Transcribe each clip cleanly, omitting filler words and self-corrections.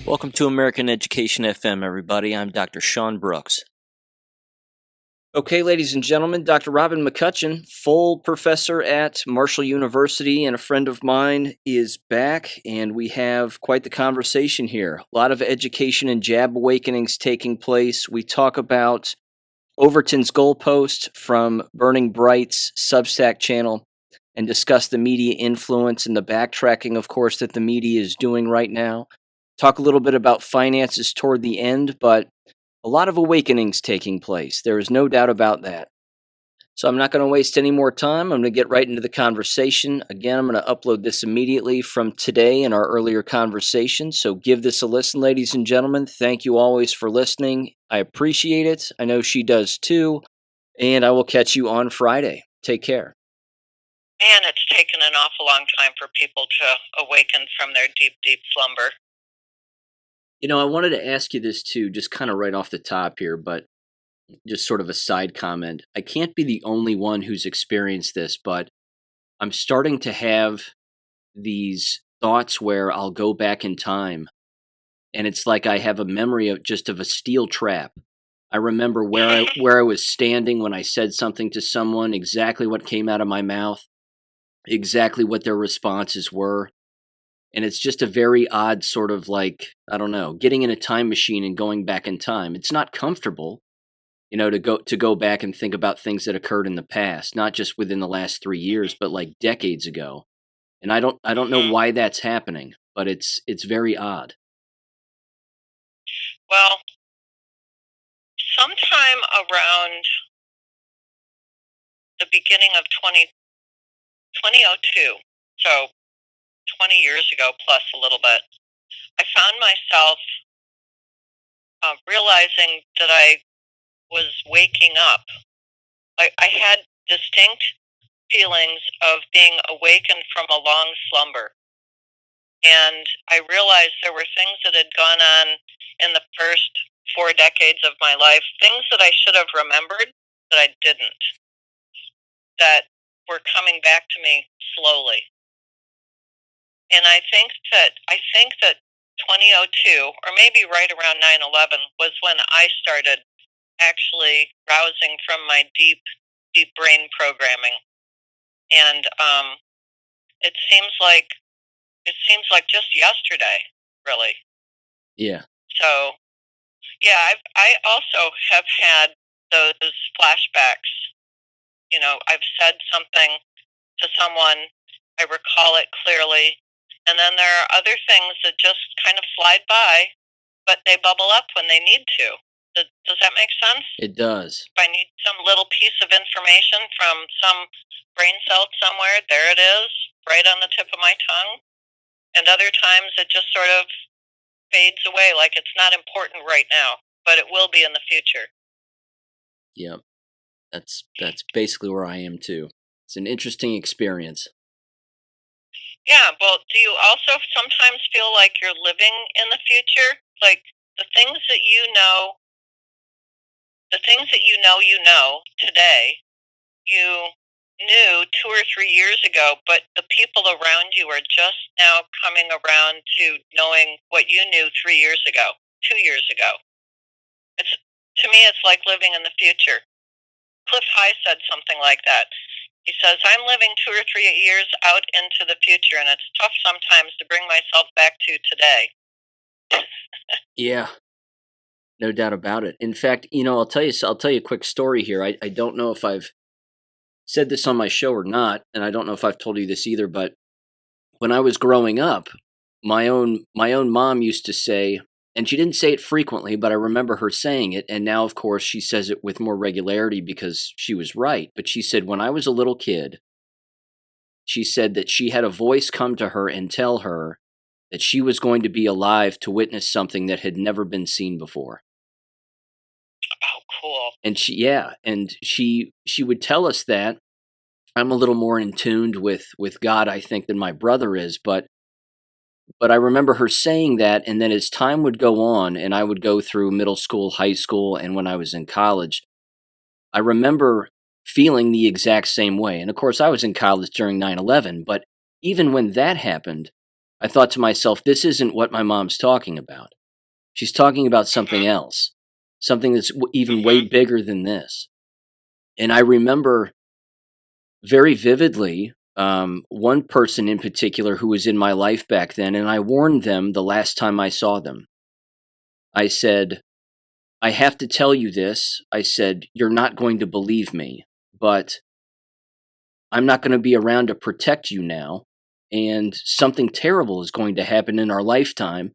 Welcome to American Education FM, everybody. I'm Dr. Sean Brooks. Okay, ladies and gentlemen, Dr. Robin McCutcheon, full professor at Marshall University and a friend of mine, is back, and we have quite the conversation here. A lot of education and jab awakenings taking place. We talk about Overton's Goalpost from Burning Bright's Substack channel and discuss the media influence and the backtracking, of course, that the media is doing right now. Talk a little bit about finances toward the end, but a lot of awakenings taking place. There is no doubt about that. So I'm not going to waste any more time. I'm going to get right into the conversation. Again, I'm going to upload this immediately from today in our earlier conversation. So give this a listen, ladies and gentlemen. Thank you always for listening. I appreciate it. I know she does too. And I will catch you on Friday. Take care. Man, it's taken an awful long time for people to awaken from their deep, deep slumber. You know, I wanted to ask you this too, just kind of right off the top here, but just sort of a side comment. I can't be the only one who's experienced this, but I'm starting to have these thoughts where I'll go back in time, and it's like I have a memory of a steel trap. I remember where I was standing when I said something to someone, exactly what came out of my mouth, exactly what their responses were. And it's just a very odd sort of like, I don't know, getting in a time machine and going back in time. It's not comfortable, you know, to go back and think about things that occurred in the past, not just within the last 3 years, but like decades ago. And I don't know why that's happening, but it's very odd. Well, sometime around the beginning of 2002, so 20 years ago plus a little bit, I found myself realizing that I was waking up. I had distinct feelings of being awakened from a long slumber. And I realized there were things that had gone on in the first 4 decades of my life, things that I should have remembered that I didn't, that were coming back to me slowly. And I think that 2002, or maybe right around 9/11, was when I started actually rousing from my deep, deep brain programming. And it seems like just yesterday, really. Yeah. So, yeah, I also have had those flashbacks. You know, I've said something to someone, I recall it clearly. And then there are other things that just kind of slide by, but they bubble up when they need to. Does that make sense? It does. If I need some little piece of information from some brain cell somewhere, there it is, right on the tip of my tongue. And other times it just sort of fades away, like it's not important right now, but it will be in the future. Yep. That's basically where I am too. It's an interesting experience. Yeah, well, do you also sometimes feel like you're living in the future? Like the things that you know today, you knew 2 or 3 years ago, but the people around you are just now coming around to knowing what you knew 3 years ago, 2 years ago. To me, it's like living in the future. Cliff High said something like that. He says, I'm living 2 or 3 years out into the future, and it's tough sometimes to bring myself back to today. Yeah, no doubt about it. In fact, you know, I'll tell you a quick story here. I don't know if I've said this on my show or not, and I don't know if I've told you this either, but when I was growing up, my own mom used to say, and she didn't say it frequently, but I remember her saying it, and now, of course, she says it with more regularity because she was right. But she said, when I was a little kid, she said that she had a voice come to her and tell her that she was going to be alive to witness something that had never been seen before. Oh, cool. And she would tell us that. I'm a little more in tune with God, I think, than my brother is, but I remember her saying that, and then as time would go on, and I would go through middle school, high school, and when I was in college, I remember feeling the exact same way. And of course, I was in college during 9/11, but even when that happened, I thought to myself, this isn't what my mom's talking about. She's talking about something else, something that's even way bigger than this. And I remember very vividly one person in particular who was in my life back then, and I warned them the last time I saw them. I said, I have to tell you this. I said, you're not going to believe me, but I'm not going to be around to protect you now, and something terrible is going to happen in our lifetime,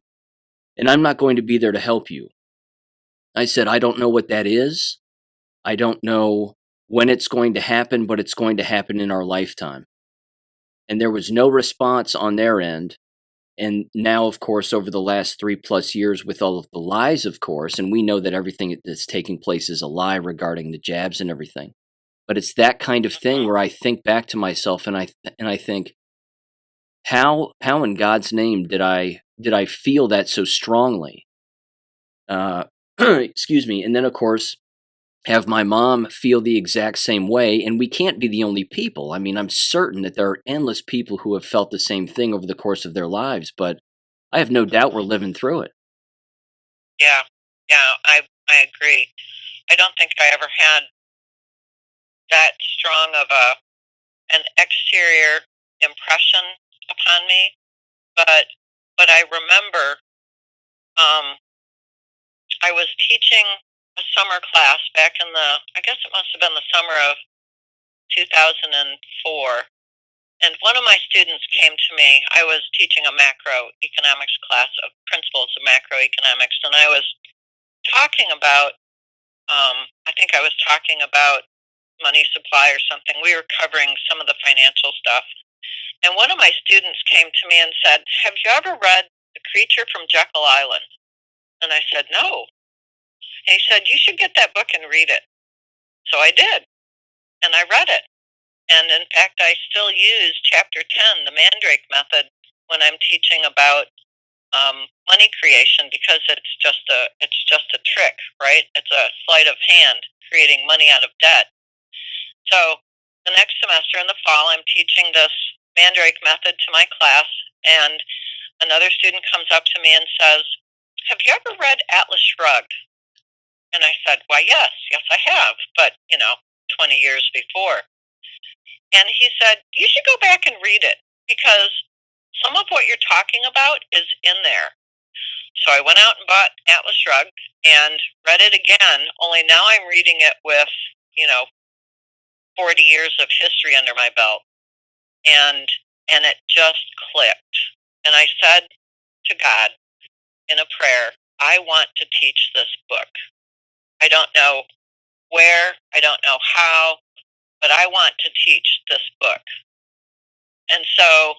and I'm not going to be there to help you. I said, I don't know what that is. I don't know when it's going to happen, but it's going to happen in our lifetime. And there was no response on their end. And now, of course, over the last 3+ years, with all of the lies, of course, and we know that everything that's taking place is a lie regarding the jabs and everything. But it's that kind of thing where I think back to myself and I think, how in God's name did I feel that so strongly? Excuse me. And then, of course, have my mom feel the exact same way, and we can't be the only people. I mean, I'm certain that there are endless people who have felt the same thing over the course of their lives, but I have no doubt we're living through it. Yeah, I agree. I don't think I ever had that strong of an exterior impression upon me, but I remember I was teaching a summer class back in I guess it must have been the summer of 2004. And one of my students came to me. I was teaching a macroeconomics class of principles of macroeconomics, and I was talking about, I think I was talking about money supply or something. We were covering some of the financial stuff. And one of my students came to me and said, have you ever read The Creature from Jekyll Island? And I said, no. And he said, you should get that book and read it. So I did, and I read it. And in fact, I still use chapter 10, the Mandrake method, when I'm teaching about money creation, because it's just a trick, right? It's a sleight of hand, creating money out of debt. So the next semester in the fall, I'm teaching this Mandrake method to my class, and another student comes up to me and says, have you ever read Atlas Shrugged? And I said, why, yes, I have, but, 20 years before. And he said, you should go back and read it, because some of what you're talking about is in there. So I went out and bought Atlas Shrugged and read it again, only now I'm reading it with, 40 years of history under my belt. And it just clicked. And I said to God in a prayer, I want to teach this book. I don't know where, I don't know how, but I want to teach this book. And so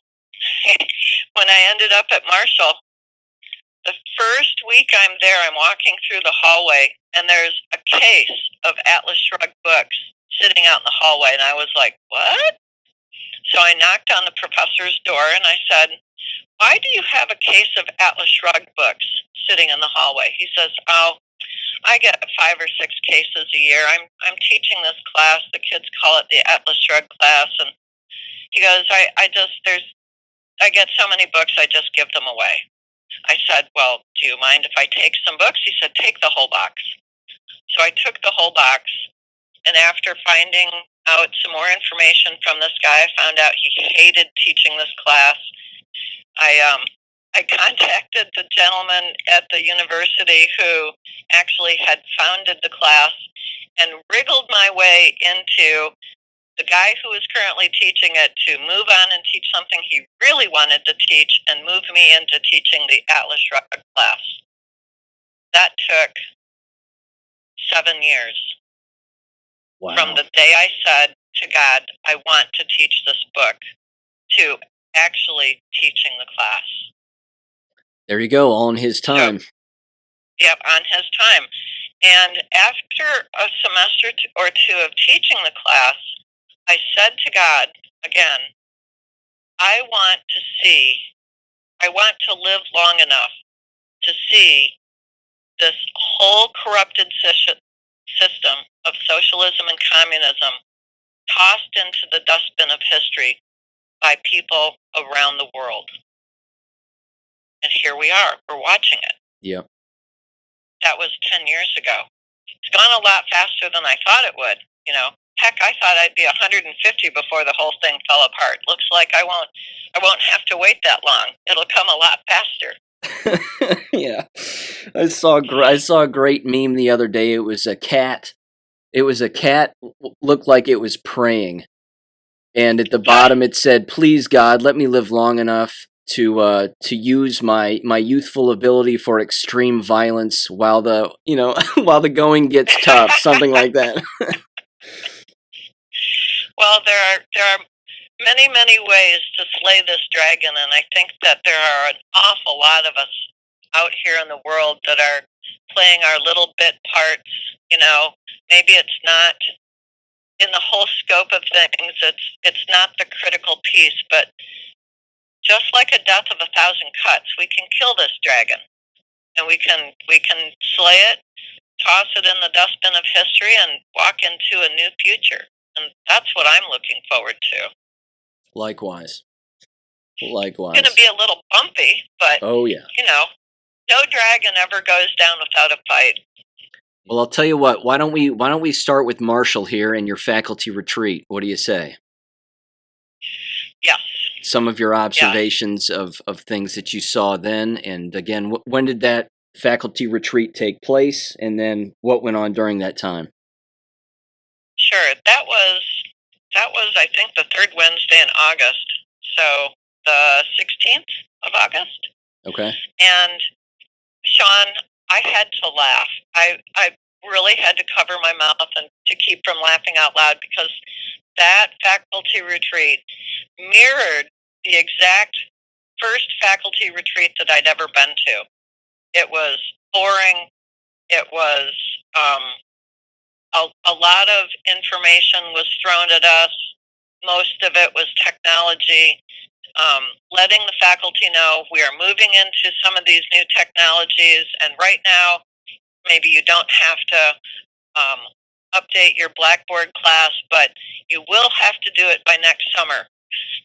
when I ended up at Marshall, the first week I'm there, I'm walking through the hallway, and there's a case of Atlas Shrugged books sitting out in the hallway, and I was like, what? So I knocked on the professor's door, and I said, why do you have a case of Atlas Shrugged books sitting in the hallway? He says, oh, I get 5 or 6 cases a year. I'm teaching this class. The kids call it the Atlas Shrugged class, and he goes, I get so many books, I just give them away. I said, well, do you mind if I take some books? He said, take the whole box. So I took the whole box, and after finding out some more information from this guy, I found out he hated teaching this class. I contacted the gentleman at the university who actually had founded the class and wriggled my way into the guy who was currently teaching it to move on and teach something he really wanted to teach and move me into teaching the Atlas Shrugged class. That took 7 years. Wow. From the day I said to God, I want to teach this book, to actually teaching the class. There you go, all in his time. So, yep, on his time. And after a semester or two of teaching the class, I said to God again, I want to live long enough to see this whole corrupted system of socialism and communism tossed into the dustbin of history by people around the world. And here we are, we're watching it. Yep. that was 10 years ago. It's gone a lot faster than I thought it would. Heck, I thought I'd be 150 before the whole thing fell apart. Looks like I won't have to wait that long. It'll come a lot faster. Yeah, I saw a great meme the other day. It was a cat. Looked like it was praying, and at the bottom it said, "Please God, let me live long enough to use my youthful ability for extreme violence while the while the going gets tough," something like that. Well, there are many, many ways to slay this dragon, and I think that there are an awful lot of us out here in the world that are playing our little bit parts. Maybe it's not in the whole scope of things. It's not the critical piece, but just like a death of 1,000 cuts, we can kill this dragon, and we can slay it, toss it in the dustbin of history, and walk into a new future. And that's what I'm looking forward to. Likewise. It's going to be a little bumpy, but oh yeah, no dragon ever goes down without a fight. Well, I'll tell you what. Why don't we start with Marshall here and your faculty retreat? What do you say? Yes. Some of your observations of things that you saw then, and again, when did that faculty retreat take place, and then what went on during that time? Sure. That was I think the third Wednesday in August. So the 16th of August. Okay. And Sean, I had to laugh. I really had to cover my mouth and to keep from laughing out loud, because that faculty retreat mirrored the exact first faculty retreat that I'd ever been to. It was boring. It was a lot of information was thrown at us. Most of it was technology. Letting the faculty know we are moving into some of these new technologies, and right now, maybe you don't have to update your Blackboard class, but you will have to do it by next summer.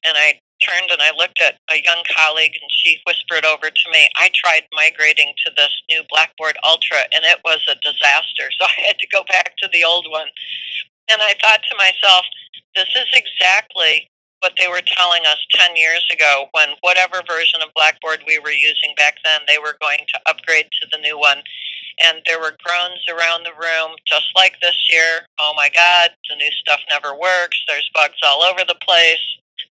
And I turned and I looked at a young colleague, and she whispered over to me, I tried migrating to this new Blackboard Ultra, and it was a disaster. So I had to go back to the old one. And I thought to myself, this is exactly what they were telling us 10 years ago, when whatever version of Blackboard we were using back then, they were going to upgrade to the new one. And there were groans around the room, just like this year. Oh my God, the new stuff never works. There's bugs all over the place.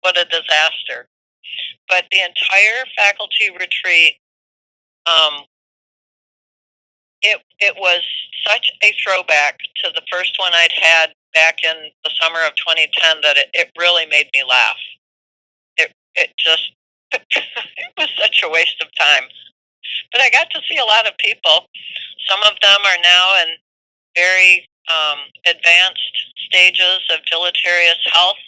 What a disaster. But the entire faculty retreat, it was such a throwback to the first one I'd had back in the summer of 2010 that it really made me laugh. It just, it was such a waste of time. But I got to see a lot of people. Some of them are now in very advanced stages of deleterious health.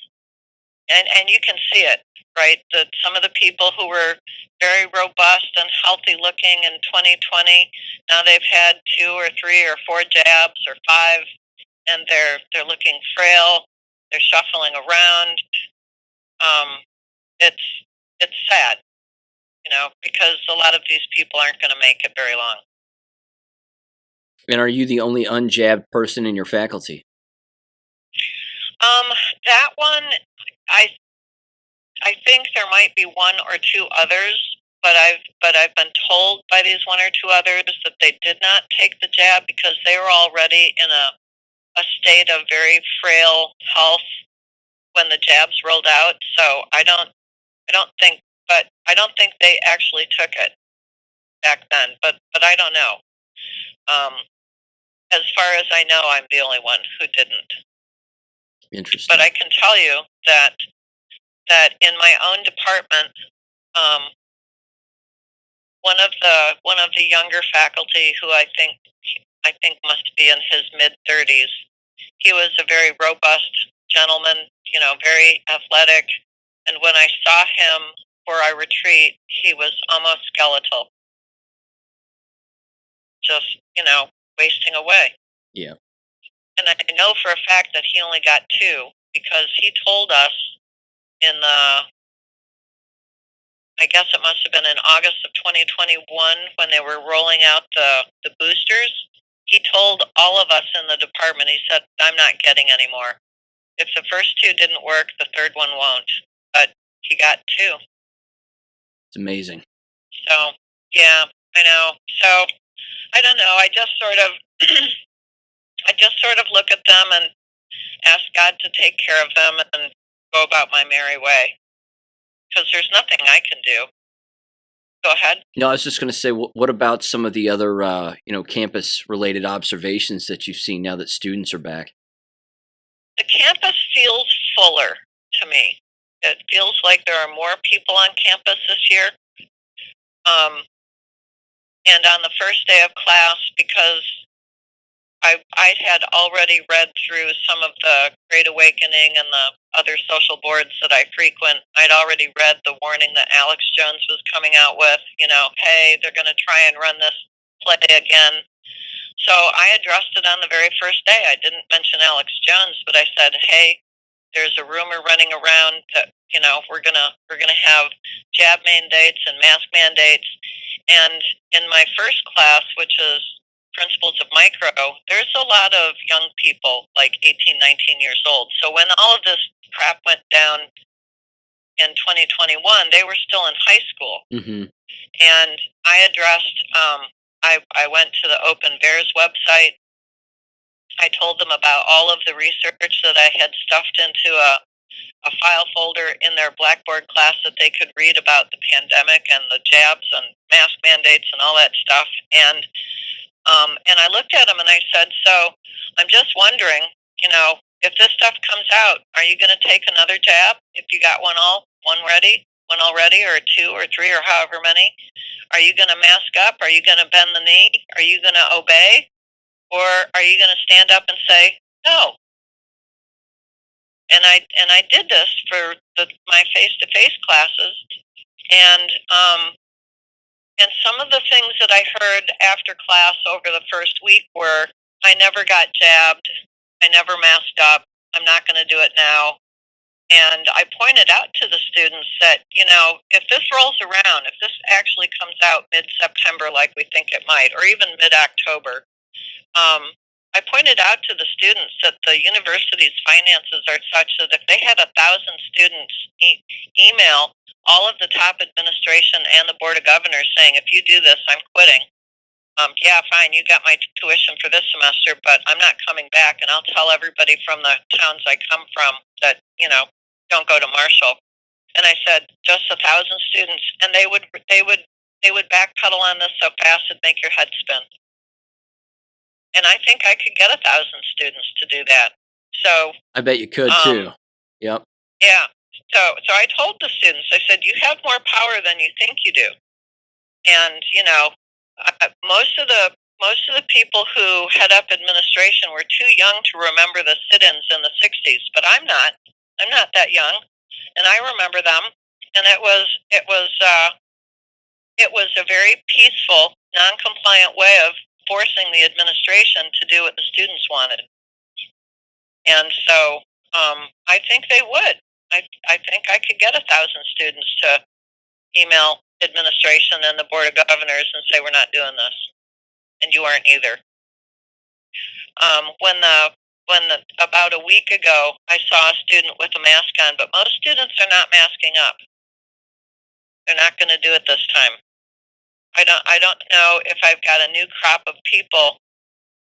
And you can see it, right? That some of the people who were very robust and healthy looking in 2020, now they've had 2 or 3 or 4 jabs or 5, and they're looking frail. They're shuffling around. It's sad, because a lot of these people aren't going to make it very long. And are you the only unjabbed person in your faculty? That one, I think there might be 1 or 2 others, but I've been told by these 1 or 2 others that they did not take the jab because they were already in a state of very frail health when the jabs rolled out. So I don't think they actually took it back then. But I don't know. As far as I know, I'm the only one who didn't. Interesting. But I can tell you that in my own department, one of the younger faculty, who I think must be in his mid-30s, he was a very robust gentleman, very athletic. And when I saw him for our retreat, he was almost skeletal, just wasting away. Yeah. And I know for a fact that he only got 2 because he told us in the I guess it must have been in August of 2021 when they were rolling out the boosters. He told all of us in the department, he said, I'm not getting any more. If the first two didn't work, the third one won't. But he got two. It's amazing. So, yeah, I know. So, I don't know. I just sort of, I just sort of look at them and ask God to take care of them and go about my merry way. Because there's nothing I can do. Go ahead. No, I was just going to say, what about some of the other, campus-related observations that you've seen now that students are back? The campus feels fuller to me. It feels like there are more people on campus this year. And on the first day of class, because I had already read through some of the Great Awakening and the other social boards that I frequent. I'd already read the warning that Alex Jones was coming out with, hey, they're going to try and run this play again. So I addressed it on the very first day. I didn't mention Alex Jones, but I said, hey, there's a rumor running around that, we're gonna have jab mandates and mask mandates. And in my first class, which is Principles of Micro, there's a lot of young people, like 18, 19 years old. So when all of this crap went down in 2021, they were still in high school. Mm-hmm. And I addressed, I went to the Open Bears website. I told them about all of the research that I had stuffed into a file folder in their Blackboard class that they could read about the pandemic and the jabs and mask mandates and all that stuff. And I looked at them and I said, so I'm just wondering, if this stuff comes out, are you going to take another jab if you got one already, or two or three or however many? Are you going to mask up? Are you going to bend the knee? Are you going to obey? Or are you going to stand up and say no? And I did this for my face-to-face classes, and some of the things that I heard after class over the first week were, I never got jabbed, I never masked up, I'm not going to do it now. And I pointed out to the students that, if this rolls around, if this actually comes out mid-September like we think it might, or even mid-October, I pointed out to the students that the university's finances are such that if they had 1,000 students email all of the top administration and the Board of Governors saying, if you do this, I'm quitting. Yeah, fine, you got my tuition for this semester, but I'm not coming back, and I'll tell everybody from the towns I come from that, don't go to Marshall. And I said, just 1,000 students, and they would backpedal on this so fast it'd make your head spin. And I think I could get 1,000 students to do that. So I bet you could too. Yep. Yeah. So I told the students, I said, you have more power than you think you do. And most of the people who head up administration were too young to remember the sit-ins in the '60s, but I'm not that young, and I remember them. And it was a very peaceful, non-compliant way of forcing the administration to do what the students wanted. And so I think they would. I think I could get 1,000 students to email administration and the Board of Governors and say, we're not doing this, and you aren't either. About a week ago, I saw a student with a mask on, but most students are not masking up. They're not going to do it this time. I don't know if I've got a new crop of people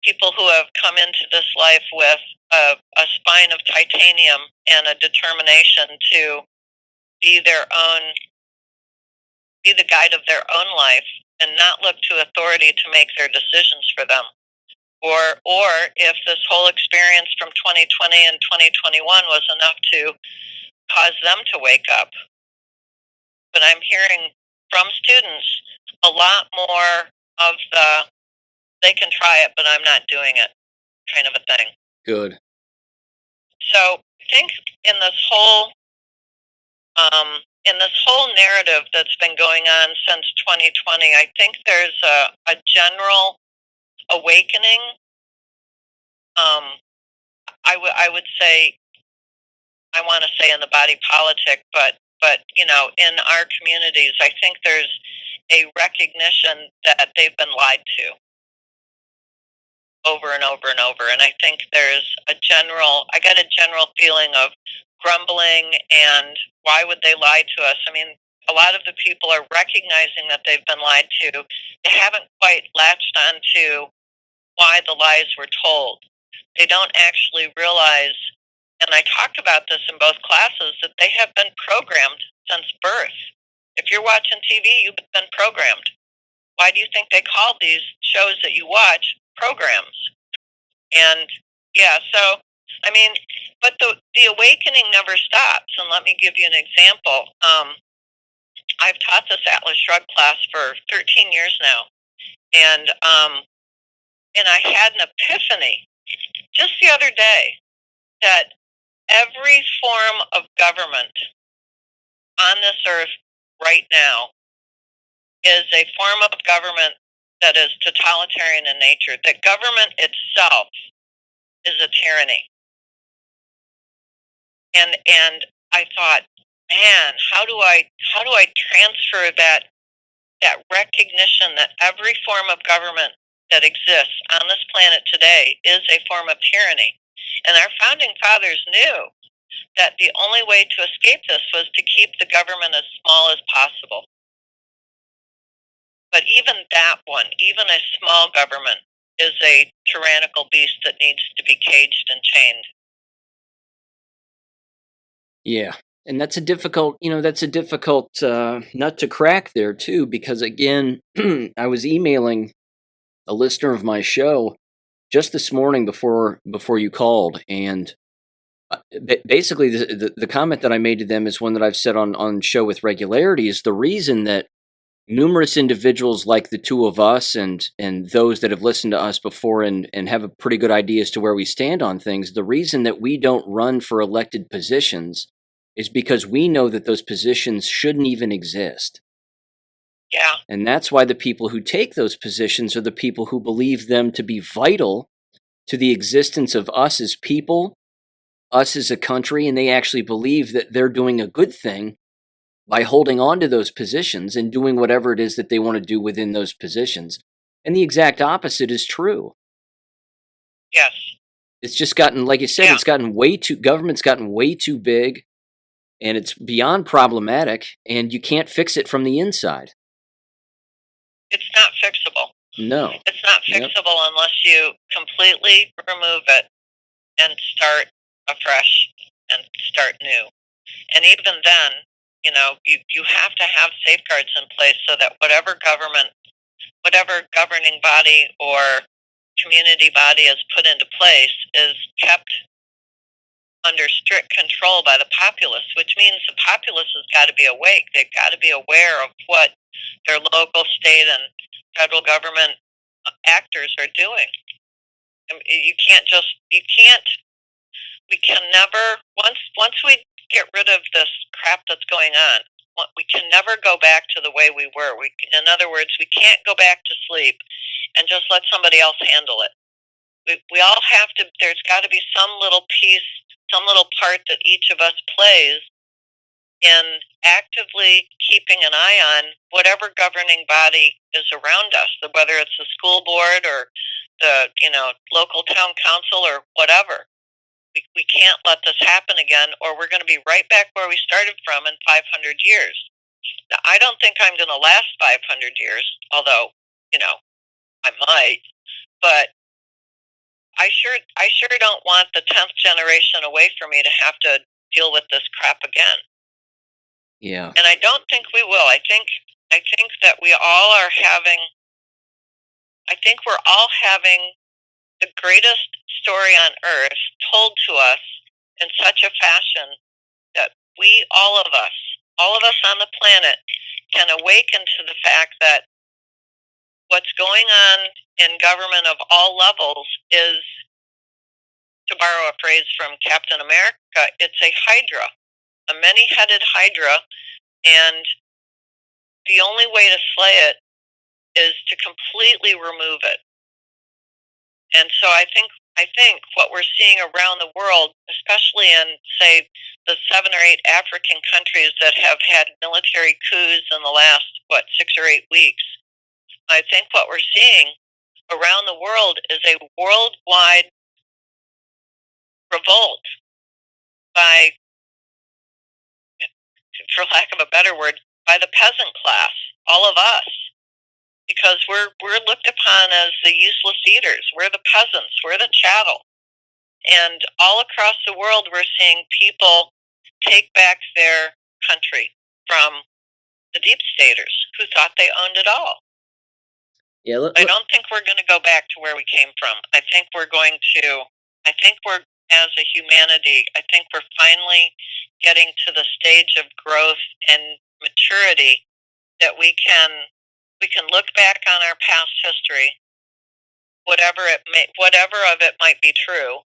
who have come into this life with a spine of titanium and a determination to be the guide of their own life and not look to authority to make their decisions for them. Or if this whole experience from 2020 and 2021 was enough to cause them to wake up. But I'm hearing from students a lot more of they can try it, but I'm not doing it kind of a thing. Good. So I think in this whole narrative that's been going on since 2020, I think there's a general awakening. I would say, I want to say in the body politic, but but in our communities, I think there's a recognition that they've been lied to over and over and over. And I think I got a general feeling of grumbling and why would they lie to us? I mean, a lot of the people are recognizing that they've been lied to. They haven't quite latched on to why the lies were told. They don't actually realize, and I talked about this in both classes, that they have been programmed since birth. If you're watching TV, you've been programmed. Why do you think they call these shows that you watch programs? And yeah, so I mean, but the awakening never stops. And let me give you an example. I've taught this Atlas Shrugged class for 13 years now, and I had an epiphany just the other day that every form of government on this earth right now is a form of government that is totalitarian in nature, that government itself is a tyranny. And I thought, man, how do I transfer that recognition that every form of government that exists on this planet today is a form of tyranny? And our founding fathers knew that the only way to escape this was to keep the government as small as possible. But even that one, even a small government, is a tyrannical beast that needs to be caged and chained. Yeah. And that's a difficult nut to crack there too, because again, I was emailing a listener of my show just this morning before you called, and basically the comment that I made to them is one that I've said on show with regularity, is the reason that numerous individuals like the two of us and those that have listened to us before and have a pretty good idea as to where we stand on things, the reason that we don't run for elected positions is because we know that those positions shouldn't even exist. Yeah. And that's why the people who take those positions are the people who believe them to be vital to the existence of us as people, us as a country, and they actually believe that they're doing a good thing by holding on to those positions and doing whatever it is that they want to do within those positions. And the exact opposite is true. Yes. It's just gotten, like you said, government's gotten way too big, and it's beyond problematic, and you can't fix it from the inside. It's not fixable. No. It's not fixable unless you completely remove it and start afresh and start new. And even then, you have to have safeguards in place so that whatever governing body or community body is put into place is kept under strict control by the populace, which means the populace has got to be awake. They've got to be aware of what their local, state, and federal government actors are doing. We can never, once we get rid of this crap that's going on, we can never go back to the way we were. In other words, we can't go back to sleep and just let somebody else handle it. We all have to, there's got to be some little piece, some little part that each of us plays in actively keeping an eye on whatever governing body is around us, whether it's the school board or the local town council or whatever. We can't let this happen again, or we're going to be right back where we started from in 500 years. Now, I don't think I'm going to last 500 years, although I might, but I sure don't want the 10th generation away from me to have to deal with this crap again. Yeah. And I don't think we will. I think that we're all having the greatest story on earth told to us in such a fashion that all of us on the planet, can awaken to the fact that what's going on in government of all levels is, to borrow a phrase from Captain America, it's a hydra, a many-headed hydra, and the only way to slay it is to completely remove it. And so I think what we're seeing around the world, especially in, say, the 7 or 8 African countries that have had military coups in the last, 6 or 8 weeks, I think what we're seeing around the world is a worldwide revolt by, for lack of a better word, by the peasant class, all of us, because we're looked upon as the useless eaters. We're the peasants. We're the chattel. And all across the world, we're seeing people take back their country from the deep staters who thought they owned it all. Yeah, I don't think we're going to go back to where we came from. I think we're, as a humanity, I think we're finally getting to the stage of growth and maturity that we can look back on our past history, whatever of it might be true,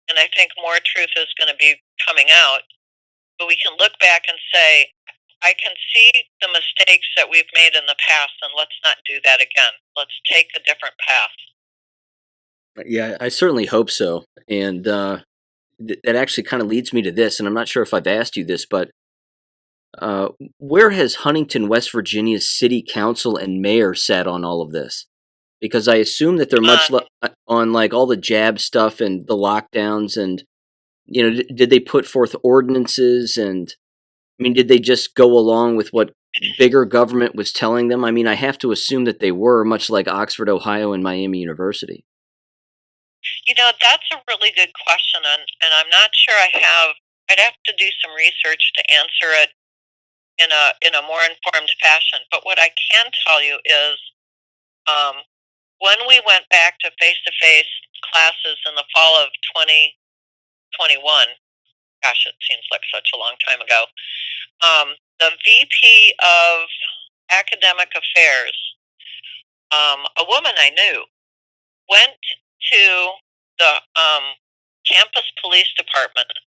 and I think more truth is going to be coming out, but we can look back and say, I can see the mistakes that we've made in the past, and let's not do that again. Let's take a different path. Yeah, I certainly hope so. And that actually kind of leads me to this, and I'm not sure if I've asked you this, but where has Huntington, West Virginia's city council and mayor sat on all of this? Because I assume that they're much on like all the jab stuff and the lockdowns, and did they put forth ordinances? And I mean, did they just go along with what bigger government was telling them? I mean, I have to assume that they were, much like Oxford, Ohio, and Miami University. That's a really good question, and I'm not sure I'd have to do some research to answer it in a more informed fashion. But what I can tell you is, when we went back to face-to-face classes in the fall of 2021, gosh, it seems like such a long time ago, the VP of Academic Affairs, a woman I knew, went to the campus police department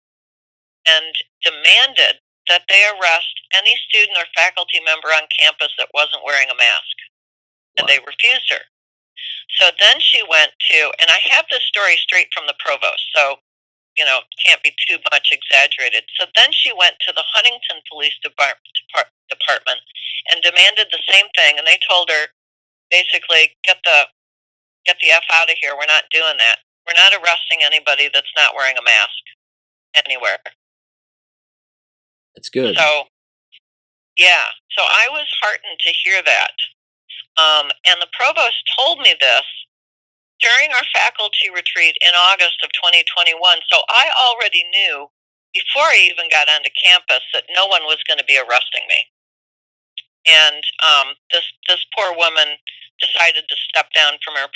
and demanded that they arrest any student or faculty member on campus that wasn't wearing a mask. And they refused her. So then she went to, and I have this story straight from the provost, so, can't be too much exaggerated. So then she went to the Huntington Police Department and demanded the same thing, and they told her, basically, get the F out of here. We're not doing that. We're not arresting anybody that's not wearing a mask anywhere. That's good. So, yeah. So I was heartened to hear that. And the provost told me this during our faculty retreat in August of 2021. So I already knew, before I even got onto campus, that no one was going to be arresting me. And this poor woman decided to step down from her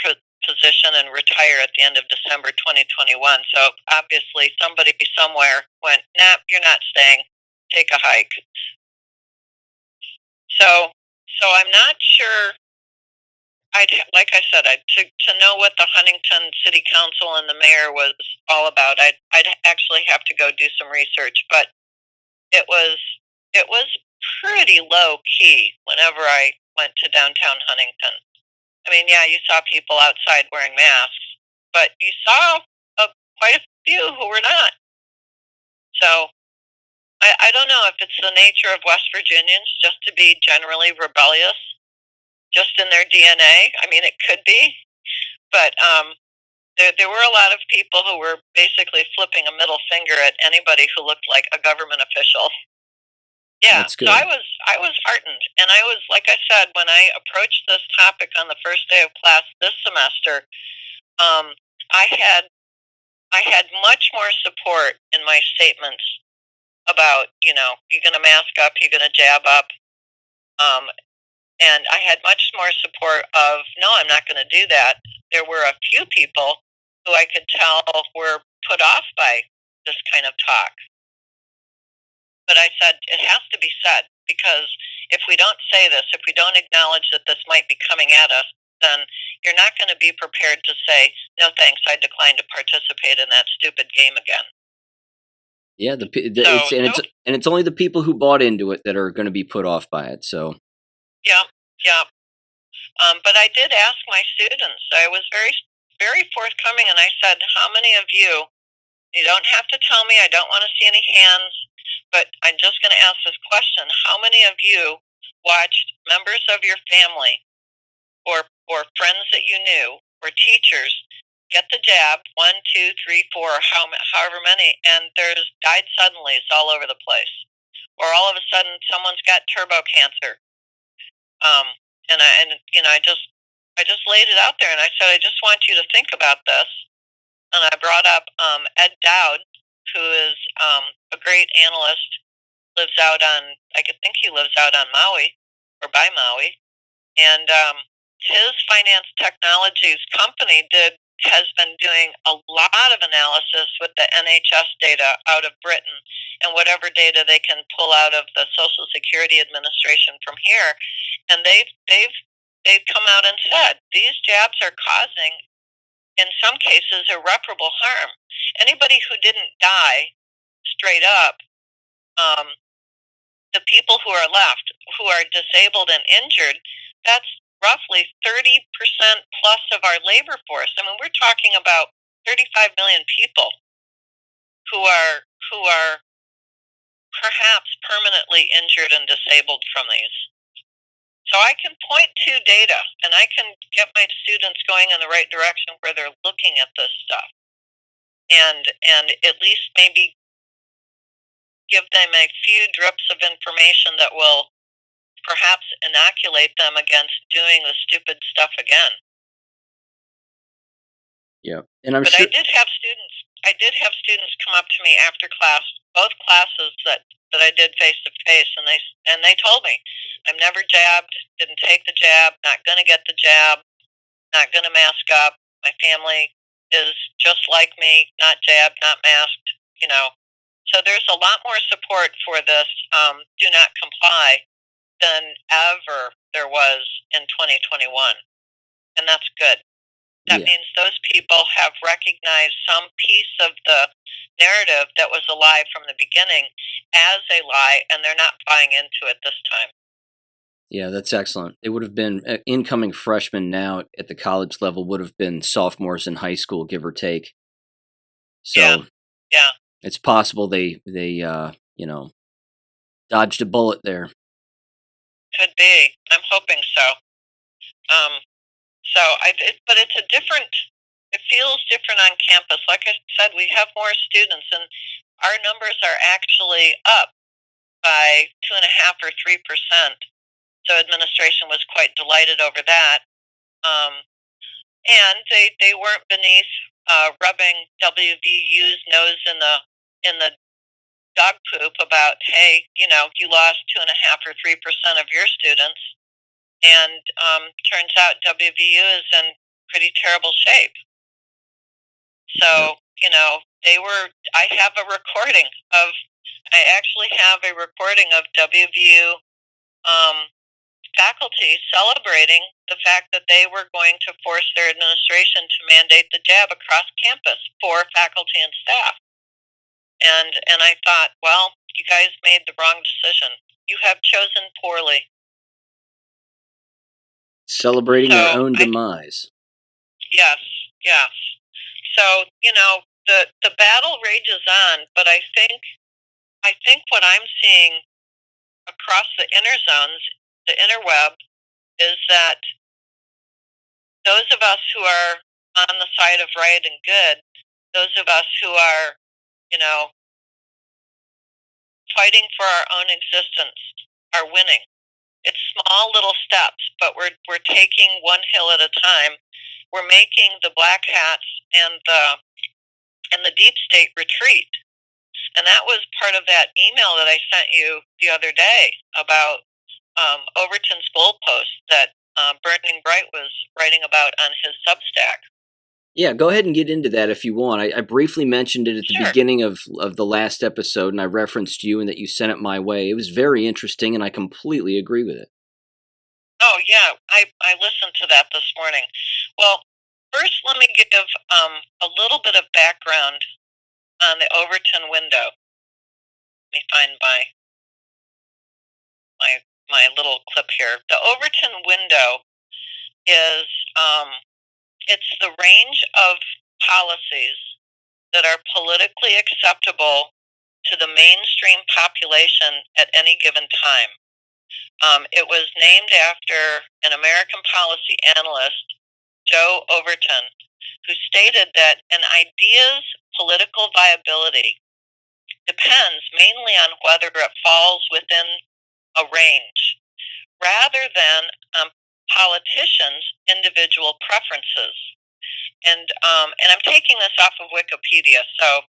position and retire at the end of December 2021. So obviously somebody somewhere went, nah, you're not staying. Take a hike. So I'm not sure. Like I said, to know what the Huntington City Council and the mayor was all about, I'd actually have to go do some research. But it was pretty low key whenever I went to downtown Huntington. I mean, yeah, you saw people outside wearing masks, but you saw quite a few who were not. So I don't know if it's the nature of West Virginians just to be generally rebellious, just in their DNA. I mean, it could be, but there were a lot of people who were basically flipping a middle finger at anybody who looked like a government official. Yeah, so I was heartened, and I was, like I said, when I approached this topic on the first day of class this semester, I had much more support in my statements about, you're going to mask up, you're going to jab up, and I had much more support of, no, I'm not going to do that. There were a few people who I could tell were put off by this kind of talk. But I said, it has to be said, because if we don't say this, if we don't acknowledge that this might be coming at us, then you're not going to be prepared to say, no thanks, I decline to participate in that stupid game again. Yeah, it's only the people who bought into it that are going to be put off by it. So. Yeah. But I did ask my students. I was very, very forthcoming, and I said, how many of you You don't have to tell me. I don't want to see any hands. But I'm just going to ask this question. How many of you watched members of your family or friends that you knew or teachers get the jab, 1, 2, 3, 4, however many, and there's died suddenly. It's all over the place. Or all of a sudden someone's got turbo cancer. I just laid it out there, and I said, I just want you to think about this. And I brought up Ed Dowd, who is a great analyst, lives out on, I think he lives out on Maui, or by Maui, and his finance technologies company has been doing a lot of analysis with the NHS data out of Britain and whatever data they can pull out of the Social Security Administration from here, and they've come out and said these jabs are causing, in some cases, irreparable harm. Anybody who didn't die straight up, the people who are left, who are disabled and injured, that's roughly 30% plus of our labor force. I mean, we're talking about 35 million people who are perhaps permanently injured and disabled from these. So I can point to data, and I can get my students going in the right direction where they're looking at this stuff, and at least maybe give them a few drips of information that will perhaps inoculate them against doing the stupid stuff again. Yeah, and but sure. I did have students come up to me after class, both classes that I did face to face, and they told me, I'm never jabbed, didn't take the jab, not going to get the jab, not going to mask up. My family is just like me, not jabbed, not masked, So there's a lot more support for this do not comply than ever there was in 2021, and that's good. That means those people have recognized some piece of the narrative that was a lie from the beginning as a lie, and they're not buying into it this time. Yeah, that's excellent. They would have been incoming freshmen now at the college level would have been sophomores in high school, give or take. So yeah. It's possible they dodged a bullet there. Could be. I'm hoping so. But it's a different. It feels different on campus. Like I said, we have more students, and our numbers are actually up by 2.5 or 3%. So administration was quite delighted over that. And they weren't beneath rubbing WVU's nose in the dog poop about, hey, you lost 2.5 or 3% of your students, and turns out WVU is in pretty terrible shape. So I actually have a recording of WVU faculty celebrating the fact that they were going to force their administration to mandate the jab across campus for faculty and staff. And I thought, well, you guys made the wrong decision. You have chosen poorly. Celebrating their own demise. Yes. So, the battle rages on, but I think what I'm seeing across the inner zones, the interweb, is that those of us who are on the side of right and good, those of us who are, fighting for our own existence, are winning. It's small little steps, but we're taking one hill at a time. We're making the black hats and the deep state retreat. And that was part of that email that I sent you the other day about Overton's Goalpost that Burning Bright was writing about on his Substack. Yeah, go ahead and get into that if you want. I briefly mentioned it at the beginning of the last episode, and I referenced you and that you sent it my way. It was very interesting, and I completely agree with it. Oh, yeah. I listened to that this morning. Well, first let me give a little bit of background on the Overton window. Let me find my little clip here. The Overton window is it's the range of policies that are politically acceptable to the mainstream population at any given time. It was named after an American policy analyst, Joe Overton, who stated that an idea's political viability depends mainly on whether it falls within a range, rather than politicians' individual preferences. And I'm taking this off of Wikipedia, so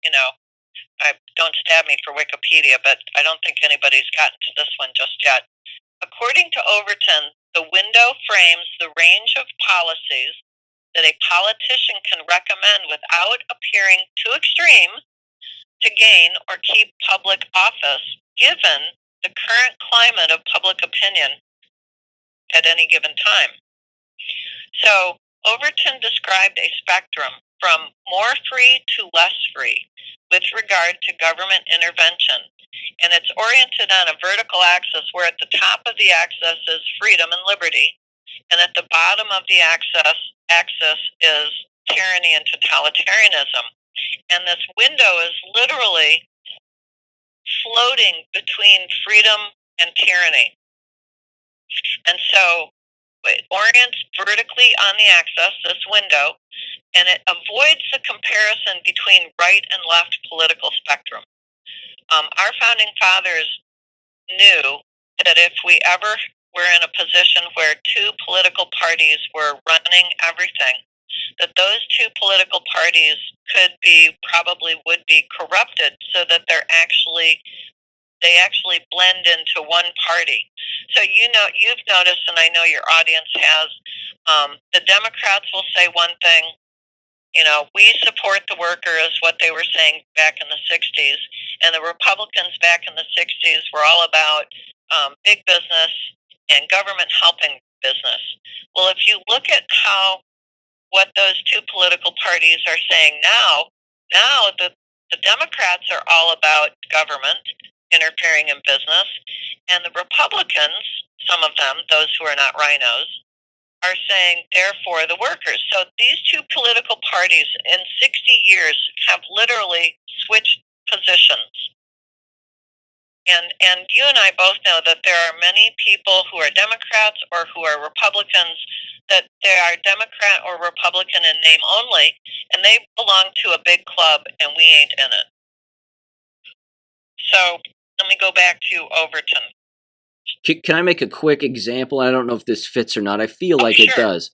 don't stab me for Wikipedia, but I don't think anybody's gotten to this one just yet. According to Overton, the window frames the range of policies that a politician can recommend without appearing too extreme to gain or keep public office, given the current climate of public opinion at any given time. So Overton described a spectrum from more free to less free with regard to government intervention, and it's oriented on a vertical axis where at the top of the axis is freedom and liberty, and at the bottom of the axis is tyranny and totalitarianism. And this window is literally floating between freedom and tyranny. And so it orients vertically on the axis, this window, and it avoids the comparison between right and left political spectrum. Our founding fathers knew that if we ever were in a position where two political parties were running everything, that those two political parties probably would be corrupted, so that they actually blend into one party. So you've noticed, and I know your audience has, the Democrats will say one thing, we support the workers, what they were saying back in the 60s, and the Republicans back in the 60s were all about big business and government helping business. Well, if you look at what those two political parties are saying now the Democrats are all about government interfering in business, and the Republicans, some of them, those who are not rhinos, are saying, therefore, the workers. So these two political parties in 60 years have literally switched positions. And you and I both know that there are many people who are Democrats or who are Republicans, that they are Democrat or Republican in name only, and they belong to a big club, and we ain't in it. So let me go back to Overton. Can I make a quick example? I don't know if this fits or not. I feel like sure. It does.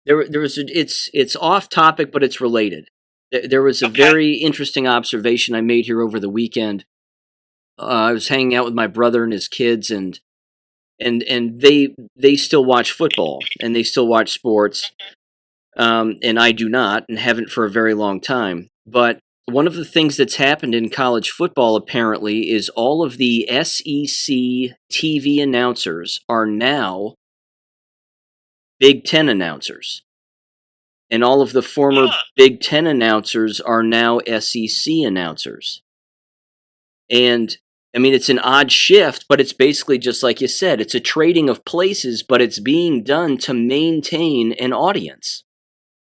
It's off topic, but it's related. There was a very interesting observation I made here over the weekend. I was hanging out with my brother and his kids, and they still watch football and they still watch sports, and I do not, and haven't for a very long time. But one of the things that's happened in college football, apparently, is all of the SEC TV announcers are now Big Ten announcers. And all of the former Big Ten announcers are now SEC announcers. And, I mean, it's an odd shift, but it's basically just like you said. It's a trading of places, but it's being done to maintain an audience.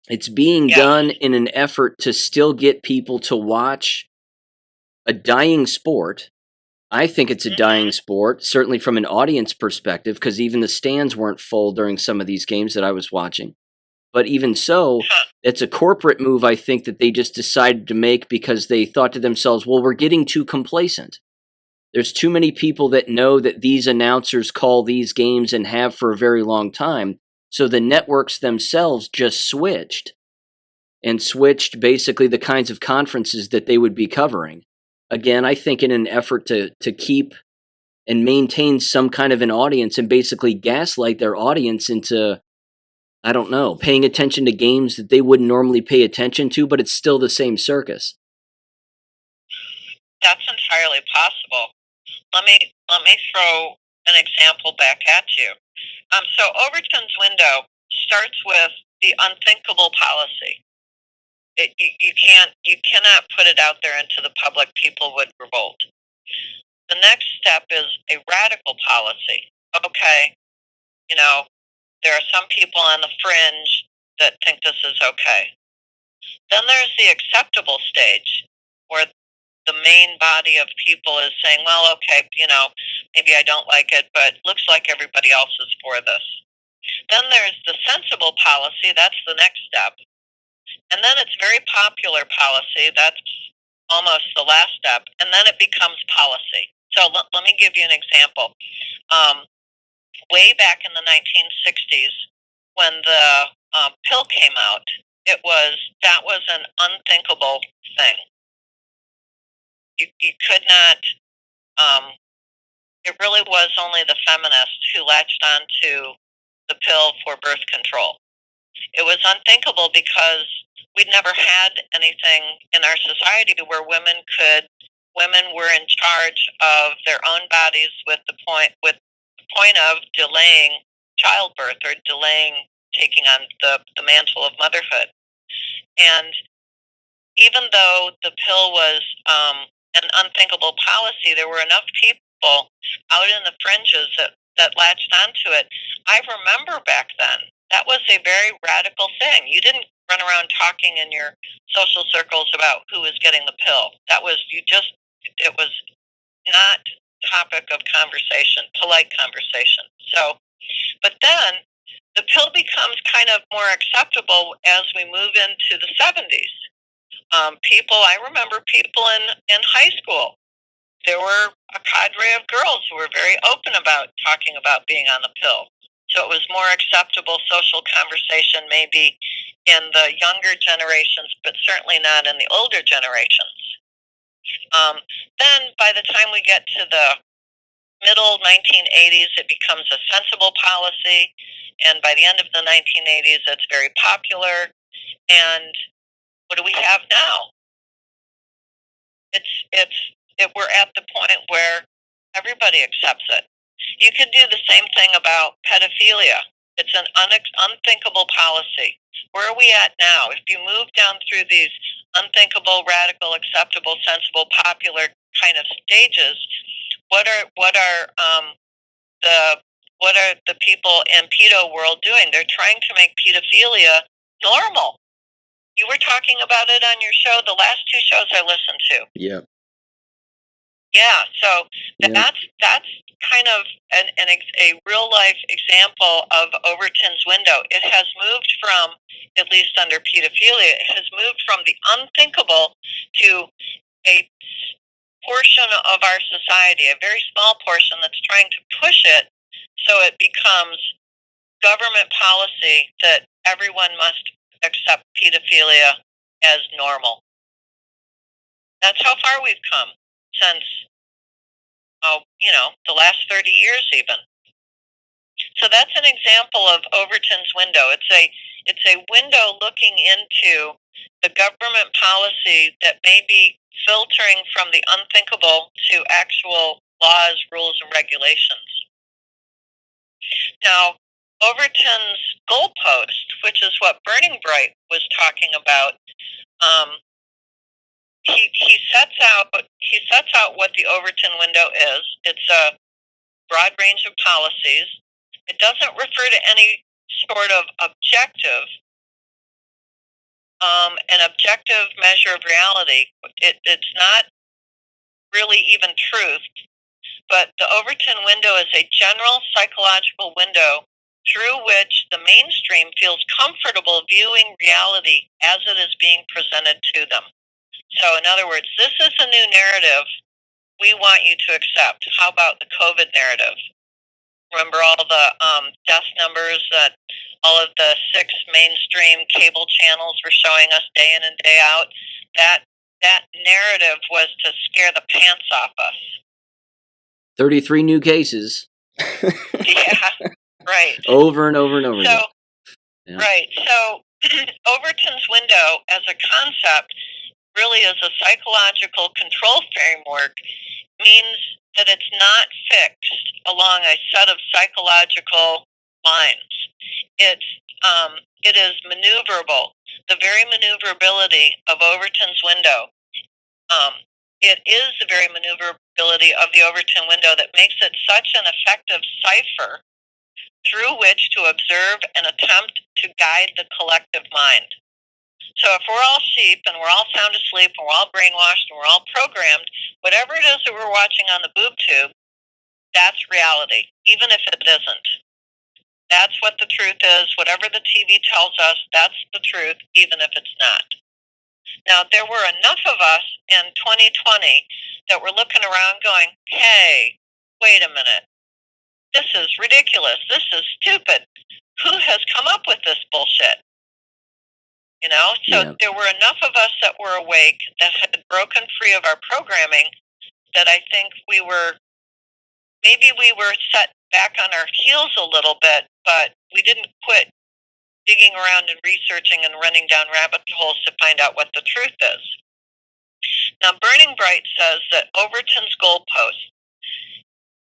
It's being done in an effort to still get people to watch a dying sport. I think it's a dying sport, certainly from an audience perspective, because even the stands weren't full during some of these games that I was watching. But even so, it's a corporate move, I think, that they just decided to make because they thought to themselves, well, we're getting too complacent. There's too many people that know that these announcers call these games and have for a very long time. So the networks themselves just switched basically the kinds of conferences that they would be covering. Again, I think in an effort to keep and maintain some kind of an audience and basically gaslight their audience into, I don't know, paying attention to games that they wouldn't normally pay attention to, but it's still the same circus. That's entirely possible. Let me throw an example back at you. So Overton's window starts with the unthinkable policy. You cannot put it out there into the public. People would revolt. The next step is a radical policy. Okay, there are some people on the fringe that think this is okay. Then there's the acceptable stage, where the main body of people is saying, well, okay, maybe I don't like it, but looks like everybody else is for this. Then there's the sensible policy. That's the next step. And then it's very popular policy. That's almost the last step. And then it becomes policy. So let me give you an example. Way back in the 1960s, when the pill came out, that was an unthinkable thing. You could not. It really was only the feminists who latched onto the pill for birth control. It was unthinkable because we'd never had anything in our society where women were in charge of their own bodies with the point of delaying childbirth or delaying taking on the mantle of motherhood. And even though the pill was an unthinkable policy, there were enough people out in the fringes that latched onto it. I remember back then, that was a very radical thing. You didn't run around talking in your social circles about who was getting the pill. It was not topic of conversation, polite conversation. So, but then the pill becomes kind of more acceptable as we move into the 70s. I remember people in high school. There were a cadre of girls who were very open about talking about being on the pill. So it was more acceptable social conversation maybe in the younger generations, but certainly not in the older generations. Then by the time we get to the middle 1980s, it becomes a sensible policy. And by the end of the 1980s, it's very popular. And what do we have now? We're at the point where everybody accepts it. You could do the same thing about pedophilia. It's an unthinkable policy. Where are we at now? If you move down through these unthinkable, radical, acceptable, sensible, popular kind of stages, what are the people in pedo world doing? They're trying to make pedophilia normal. You were talking about it on your show, the last two shows I listened to. Yeah. Yeah, so that's kind of a real life example of Overton's window. It has moved from, at least under pedophilia, it has moved from the unthinkable to a portion of our society, a very small portion that's trying to push it so it becomes government policy that everyone must accept pedophilia as normal. That's how far we've come since, the last 30 years even. So that's an example of Overton's window. It's a window looking into the government policy that may be filtering from the unthinkable to actual laws, rules, and regulations. Now, Overton's Goalpost, which is what Burning Bright was talking about, he sets out what the Overton window is. It's a broad range of policies. It doesn't refer to any sort of objective, an objective measure of reality. It's not really even truth, but the Overton window is a general psychological window through which the mainstream feels comfortable viewing reality as it is being presented to them. So in other words, this is a new narrative we want you to accept. How about the COVID narrative? Remember all the death numbers that all of the 6 mainstream cable channels were showing us day in and day out? That narrative was to scare the pants off us. 33 new cases. Yeah, right. Over and over and over again. Yeah. Right. So Overton's window as a concept really is a psychological control framework, means that it's not fixed along a set of psychological lines. It is maneuverable. The very maneuverability of Overton's window, it is the very maneuverability of the Overton window that makes it such an effective cipher through which to observe and attempt to guide the collective mind. So if we're all sheep and we're all sound asleep and we're all brainwashed and we're all programmed, whatever it is that we're watching on the boob tube, that's reality, even if it isn't. That's what the truth is. Whatever the TV tells us, that's the truth, even if it's not. Now, there were enough of us in 2020 that were looking around going, hey, wait a minute. This is ridiculous. This is stupid. Who has come up with this bullshit? You know, so Yeah. there were enough of us that were awake that had broken free of our programming that I think maybe we were set back on our heels a little bit, but we didn't quit digging around and researching and running down rabbit holes to find out what the truth is. Now, Burning Bright says that Overton's Goalpost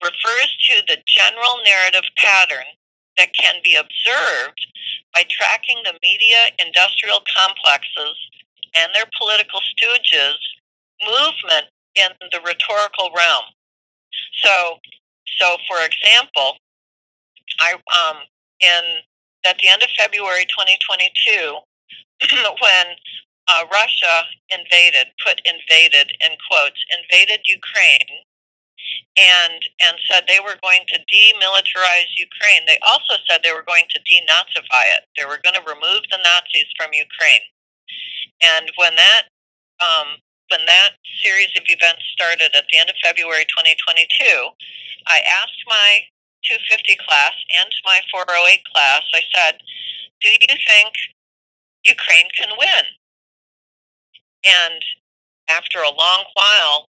refers to the general narrative pattern that can be observed by tracking the media industrial complexes and their political stooges' movement in the rhetorical realm. So for example, at the end of February 2022, when Russia invaded Ukraine and said they were going to demilitarize Ukraine. They also said they were going to denazify it. They were going to remove the Nazis from Ukraine. And when that series of events started at the end of February 2022, I asked my 250 class and my 408 class, I said, do you think Ukraine can win? And after a long while,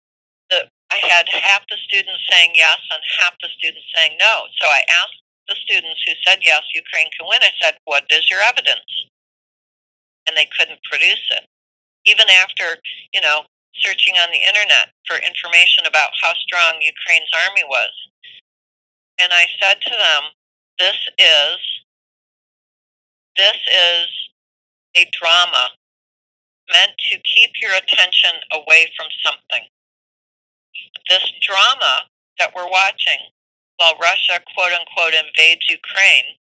I had half the students saying yes and half the students saying no. So I asked the students who said yes, Ukraine can win, I said, what is your evidence? And they couldn't produce it. Even after, searching on the internet for information about how strong Ukraine's army was. And I said to them, this is a drama meant to keep your attention away from something. This drama that we're watching while Russia, quote unquote, invades Ukraine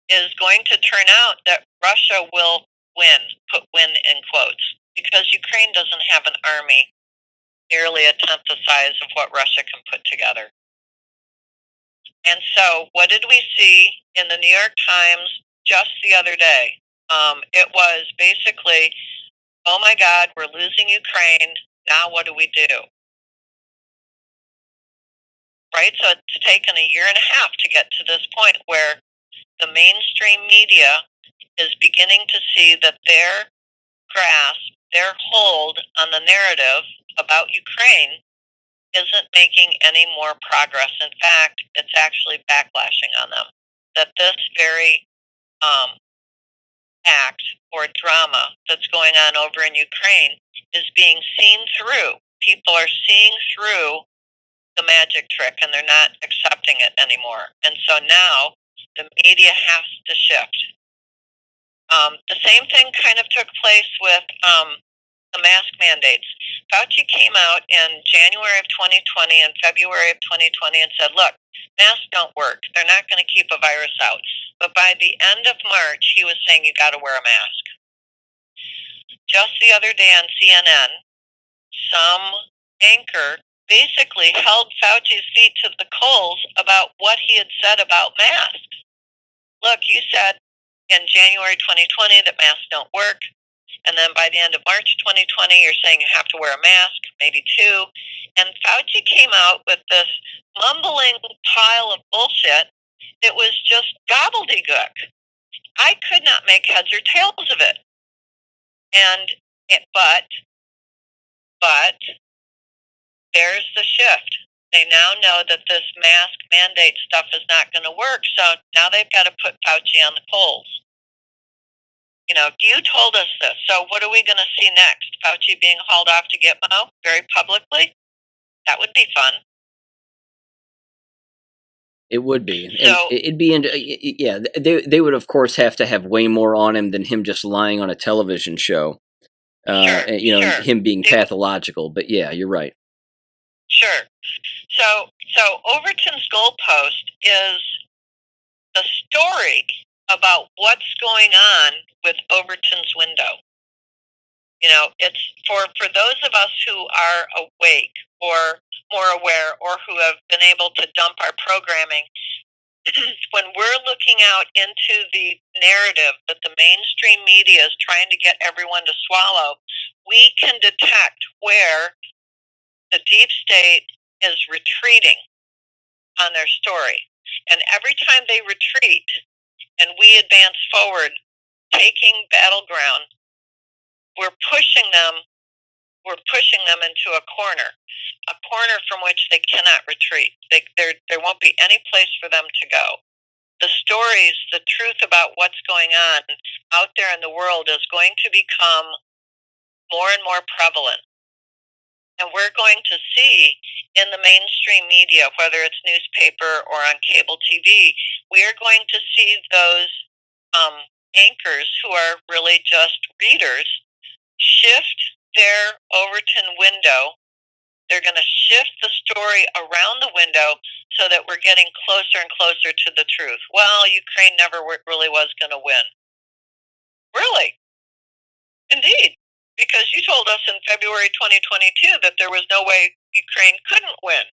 is going to turn out that Russia will win, put win in quotes, because Ukraine doesn't have an army nearly a tenth the size of what Russia can put together. And so what did we see in the New York Times just the other day? It was basically, oh my God, we're losing Ukraine. Now what do we do? Right? So it's taken a year and a half to get to this point where the mainstream media is beginning to see that their grasp, their hold on the narrative about Ukraine isn't making any more progress. In fact, it's actually backlashing on them. That this very act or drama that's going on over in Ukraine is being seen through. People are seeing through the magic trick and they're not accepting it anymore. And so now the media has to shift. The same thing kind of took place with the mask mandates. Fauci came out in January of 2020 and February of 2020 and said, look, masks don't work. They're not going to keep a virus out. But by the end of March, he was saying you got to wear a mask. Just the other day on CNN, some anchor basically held Fauci's feet to the coals about what he had said about masks. Look, you said in January 2020 that masks don't work. And then by the end of March 2020, you're saying you have to wear a mask, maybe two. And Fauci came out with this mumbling pile of bullshit. It was just gobbledygook. I could not make heads or tails of it. But there's the shift. They now know that this mask mandate stuff is not going to work. So now they've got to put Fauci on the coals. You told us this. So what are we going to see next? Fauci being hauled off to Gitmo very publicly? That would be fun. It would be. So, it'd be, yeah, they would, of course, have to have way more on him than him just lying on a television show. sure. Him being pathological. But yeah, you're right. Sure. So Overton's Goalpost is the story about what's going on with Overton's window. It's for those of us who are awake or more aware or who have been able to dump our programming. When we're looking out into the narrative that the mainstream media is trying to get everyone to swallow, we can detect where the deep state is retreating on their story. And every time they retreat and we advance forward, taking battleground, we're pushing them into a corner from which they cannot retreat. There won't be any place for them to go. The stories, the truth about what's going on out there in the world is going to become more and more prevalent. And we're going to see in the mainstream media, whether it's newspaper or on cable TV, we are going to see those anchors who are really just readers shift their Overton window. They're going to shift the story around the window so that we're getting closer and closer to the truth. Well, Ukraine never really was going to win. Really? Indeed. Because you told us in February 2022 that there was no way Ukraine couldn't win.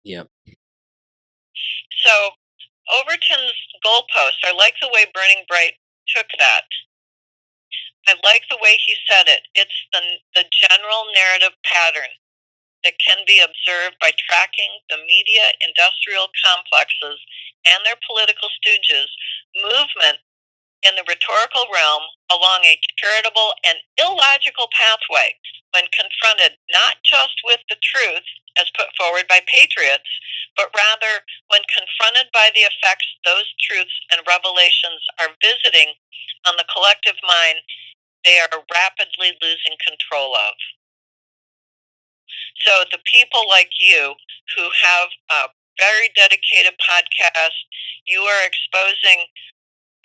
Yep. So Overton's Goalpost, I like the way Burning Bright took that. I like the way he said it. It's the general narrative pattern that can be observed by tracking the media industrial complexes and their political stooges' movement in the rhetorical realm along a charitable and illogical pathway when confronted not just with the truth as put forward by patriots, but rather when confronted by the effects those truths and revelations are visiting on the collective mind they are rapidly losing control of. So the people like you who have a very dedicated podcast, you are exposing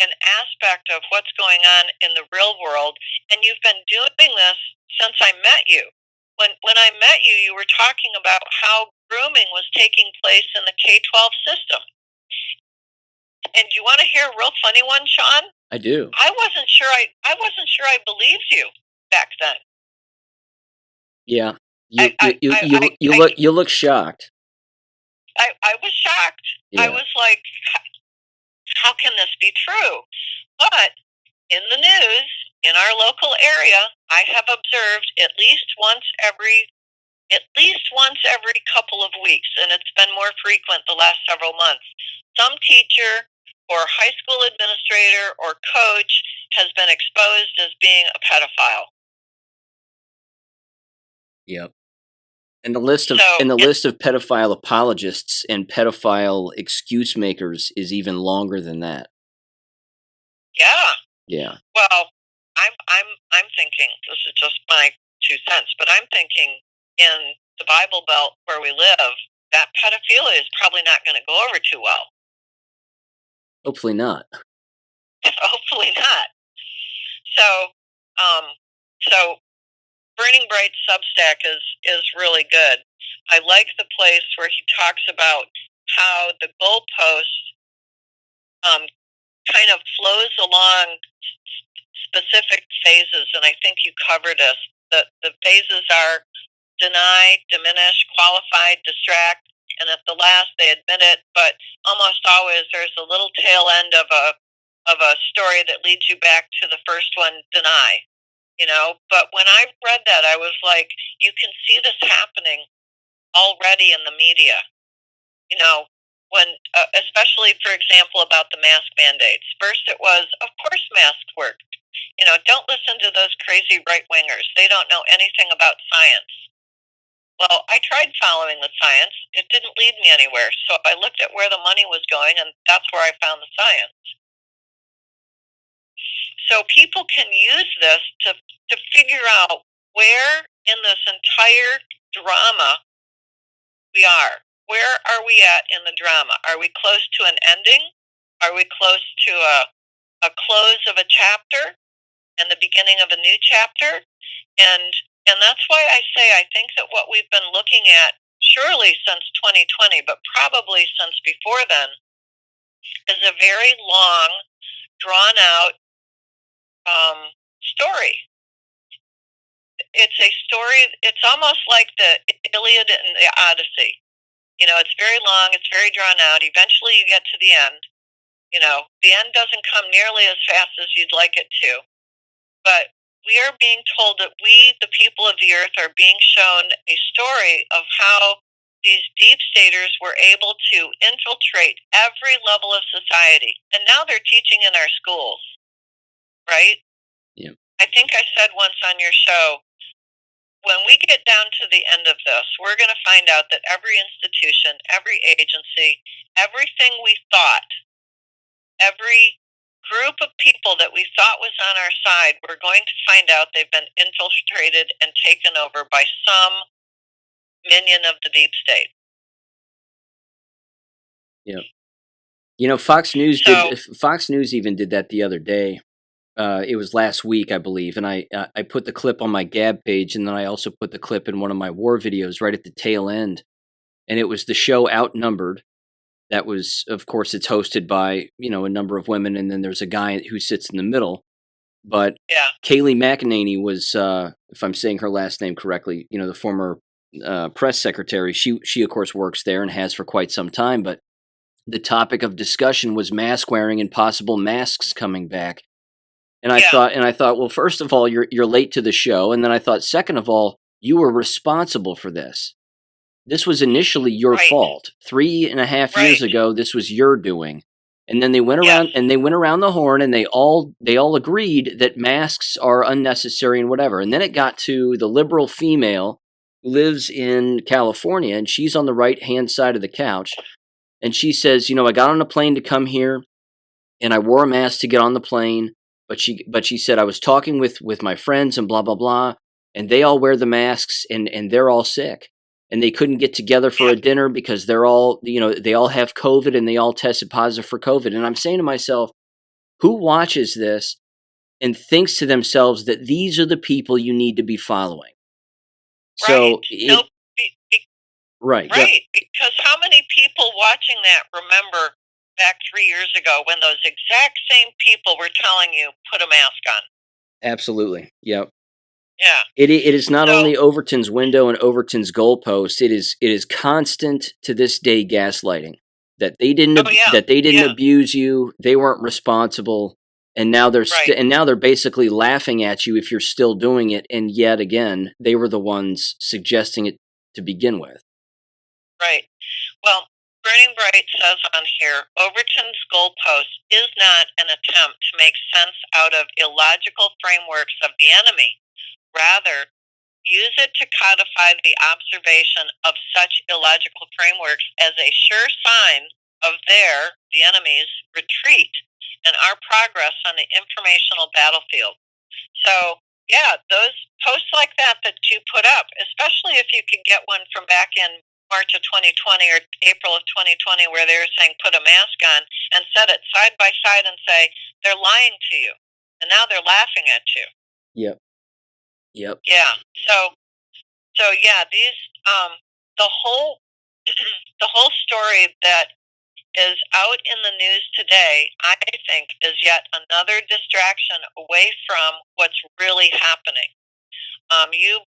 an aspect of what's going on in the real world, and you've been doing this since I met you. When I met you, you were talking about how grooming was taking place in the K-12 system. And do you want to hear a real funny one, Sean? I do. I wasn't sure I believed you back then. Yeah. You look shocked. I was shocked. Yeah. I was like, how can this be true? But in the news, in our local area, I have observed at least once every couple of weeks, and it's been more frequent the last several months, some teacher or high school administrator or coach has been exposed as being a pedophile. Yep. And the list of pedophile apologists and pedophile excuse makers is even longer than that. Yeah. Yeah. Well, I'm thinking, this is just my 2 cents, but I'm thinking in the Bible Belt where we live, that pedophilia is probably not going to go over too well. Hopefully not. Hopefully not. So Burning Bright Substack is really good. I like the place where he talks about how the Goalpost kind of flows along specific phases, and I think you covered this. The phases are deny, diminish, qualify, distract, and at the last they admit it, but almost always there's a little tail end of a story that leads you back to the first one, deny. But when I read that, I was like, you can see this happening already in the media. When, especially, for example, about the mask mandates. First it was, of course masks work. Don't listen to those crazy right-wingers. They don't know anything about science. Well, I tried following the science. It didn't lead me anywhere. So I looked at where the money was going, and that's where I found the science. So people can use this to figure out where in this entire drama we are. Where are we at in the drama? Are we close to an ending? Are we close to a close of a chapter and the beginning of a new chapter? And that's why I say I think that what we've been looking at, surely since 2020, but probably since before then, is a very long, drawn-out story. It's a story. It's almost like the Iliad and the Odyssey. It's very long. It's very drawn out. Eventually, you get to the end. The end doesn't come nearly as fast as you'd like it to. But we are being told that we, the people of the earth, are being shown a story of how these deep staters were able to infiltrate every level of society. And now they're teaching in our schools, right? Yeah. I think I said once on your show, when we get down to the end of this, we're going to find out that every institution, every agency, everything we thought, every group of people that we thought was on our side, we're going to find out they've been infiltrated and taken over by some minion of the deep state. Yeah. Fox News Fox News even did that the other day. It was last week, I believe, and I put the clip on my Gab page, and then I also put the clip in one of my war videos right at the tail end, and it was the show Outnumbered. That was, of course, it's hosted by a number of women, and then there's a guy who sits in the middle. But Kayleigh McEnany was, if I'm saying her last name correctly, the former press secretary. She of course works there and has for quite some time. But the topic of discussion was mask wearing and possible masks coming back. And I thought, well, first of all, you're late to the show, and then I thought, second of all, you were responsible for this. This was initially your fault. 3.5 years ago, this was your doing. And then they went around the horn, and they all agreed that masks are unnecessary and whatever. And then it got to the liberal female who lives in California, and she's on the right-hand side of the couch. And she says, I got on a plane to come here, and I wore a mask to get on the plane. But she said, I was talking with my friends and blah, blah, blah, and they all wear the masks, and they're all sick. And they couldn't get together for a dinner because they're all, they all have COVID and they all tested positive for COVID. And I'm saying to myself, who watches this and thinks to themselves that these are the people you need to be following? So, right. Because how many people watching that remember back 3 years ago when those exact same people were telling you, put a mask on? Absolutely. Yep. Yeah. It is not only Overton's window and Overton's goalpost. It is constant to this day gaslighting that they didn't abuse you. They weren't responsible, and now they're basically laughing at you if you're still doing it. And yet again, they were the ones suggesting it to begin with. Right. Well, Burning Bright says on here, Overton's goalpost is not an attempt to make sense out of illogical frameworks of the enemy. Rather, use it to codify the observation of such illogical frameworks as a sure sign of the enemy's retreat and our progress on the informational battlefield. So, those posts like that you put up, especially if you could get one from back in March of 2020 or April of 2020 where they were saying put a mask on, and set it side by side and say, they're lying to you. And now they're laughing at you. Yep. Yeah. So these the whole story that is out in the news today, I think, is yet another distraction away from what's really happening. You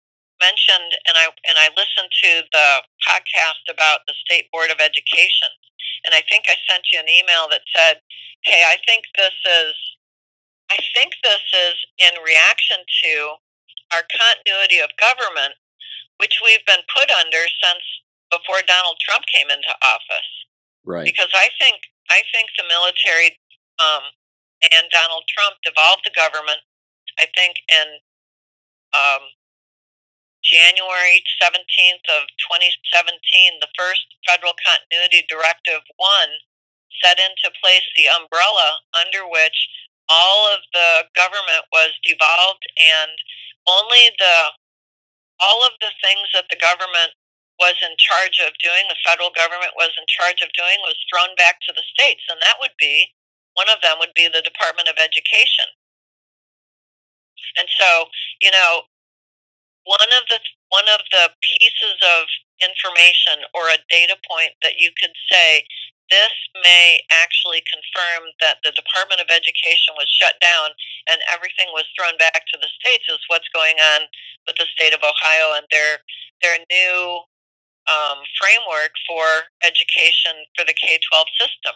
mentioned, and I listened to the podcast about the State Board of Education, and I think I sent you an email that said, "Hey, I think this is in reaction to our continuity of government, which we've been put under since before Donald Trump came into office." Right. Because I think the military and Donald Trump devolved the government. I think in January 17th of 2017, the first Federal Continuity Directive 1 set into place the umbrella under which all of the government was devolved, and only all of the things that the government was in charge of doing, the federal government was in charge of doing, was thrown back to the states, and that would be, one of them would be the Department of Education. And so, one of the pieces of information or a data point that you could say this may actually confirm that the Department of Education was shut down and everything was thrown back to the states, is what's going on with the state of Ohio and their new framework for education for the K-12 system.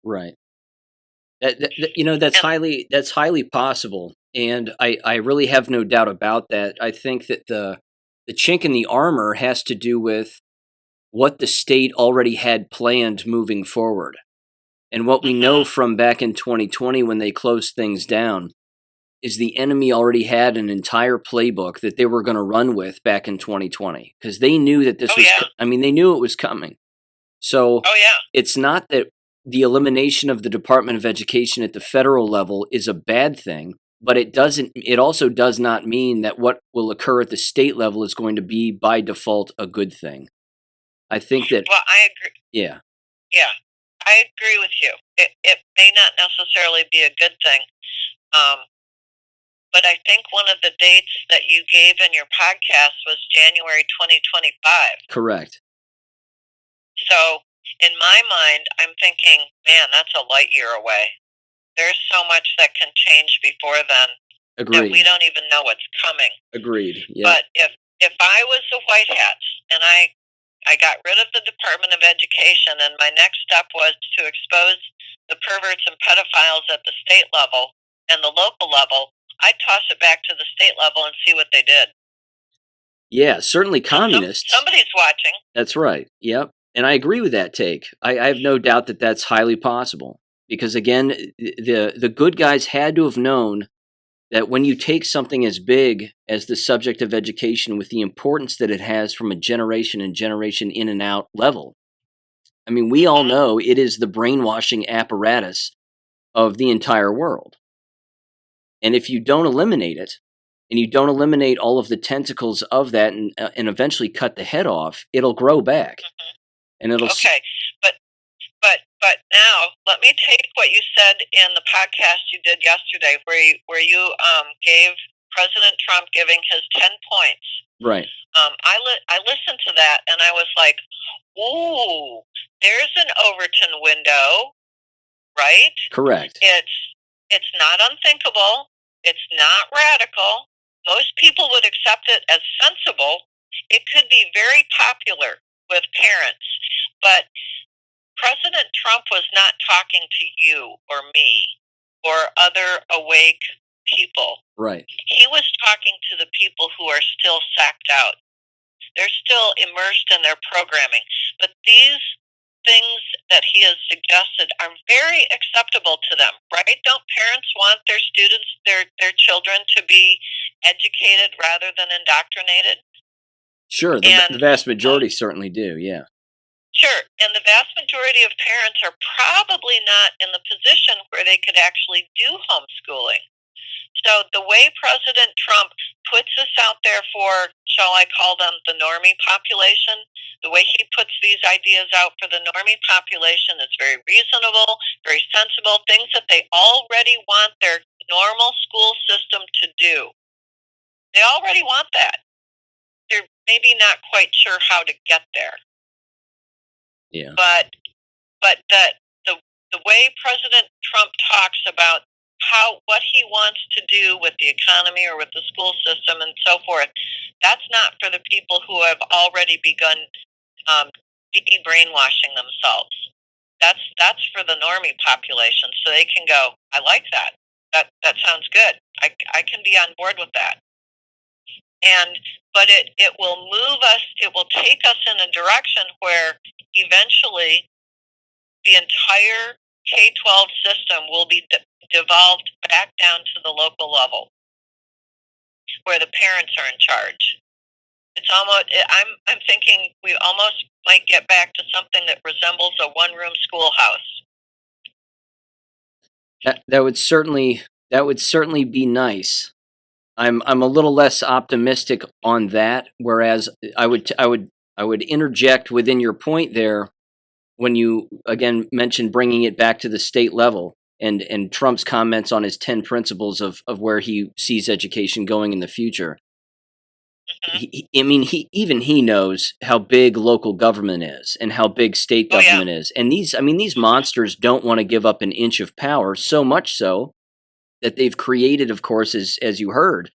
Right. That's highly possible, and I really have no doubt about that. I think that the chink in the armor has to do with what the state already had planned moving forward. And what we know from back in 2020 when they closed things down is the enemy already had an entire playbook that they were going to run with back in 2020 because they knew that this they knew it was coming. So it's not that the elimination of the Department of Education at the federal level is a bad thing, but it also does not mean that what will occur at the state level is going to be by default a good thing. I think that. Well, I agree. Yeah. Yeah, I agree with you. It may not necessarily be a good thing, but I think one of the dates that you gave in your podcast was January 2025. Correct. So in my mind, I'm thinking, man, that's a light year away. There's so much that can change before then. Agreed. That we don't even know what's coming. Agreed. Yeah. But if I was the White Hats and I got rid of the Department of Education and my next step was to expose the perverts and pedophiles at the state level and the local level, I'd toss it back to the state level and see what they did. Yeah, certainly communists. Somebody's watching. That's right. Yep. And I agree with that take. I have no doubt that that's highly possible. Because again, the good guys had to have known that when you take something as big as the subject of education with the importance that it has from a generation and generation in and out level, I mean, we all know it is the brainwashing apparatus of the entire world. And if you don't eliminate it, and you don't eliminate all of the tentacles of that and eventually cut the head off, it'll grow back. And it'll... Okay, but now let me take what you said in the podcast you did yesterday, where you gave President Trump giving his 10 points. Right. I listened to that and I was like, ooh, there's an Overton window, right? Correct. It's not unthinkable. It's not radical. Most people would accept it as sensible. It could be very popular with parents, but President Trump was not talking to you or me or other awake people. Right. He was talking to the people who are still sacked out. They're still immersed in their programming. But these things that he has suggested are very acceptable to them, right? Don't parents want their students, their children to be educated rather than indoctrinated? Sure. The vast majority certainly do, yeah. Sure, and the vast majority of parents are probably not in the position where they could actually do homeschooling. So the way President Trump puts this out there for, shall I call them the normie population, the way he puts these ideas out for the normie population is very reasonable, very sensible, things that they already want their normal school system to do. They already want that. They're maybe not quite sure how to get there. Yeah. But the way President Trump talks about what he wants to do with the economy or with the school system and so forth, that's not for the people who have already begun de-brainwashing themselves. That's for the normie population, so they can go, I like that. That sounds good. I can be on board with that. But it will move us, it will take us in a direction where eventually the entire K-12 system will be devolved back down to the local level where the parents are in charge. It's almost, I'm thinking we almost might get back to something that resembles a one-room schoolhouse. That would certainly be nice. I'm a little less optimistic on that. Whereas I would interject within your point there when you again mentioned bringing it back to the state level and Trump's comments on his 10 principles of where he sees education going in the future. Hmm. He knows how big local government is and how big state Oh yeah. government is. And these monsters don't want to give up an inch of power, so much so that they've created, of course, as you heard,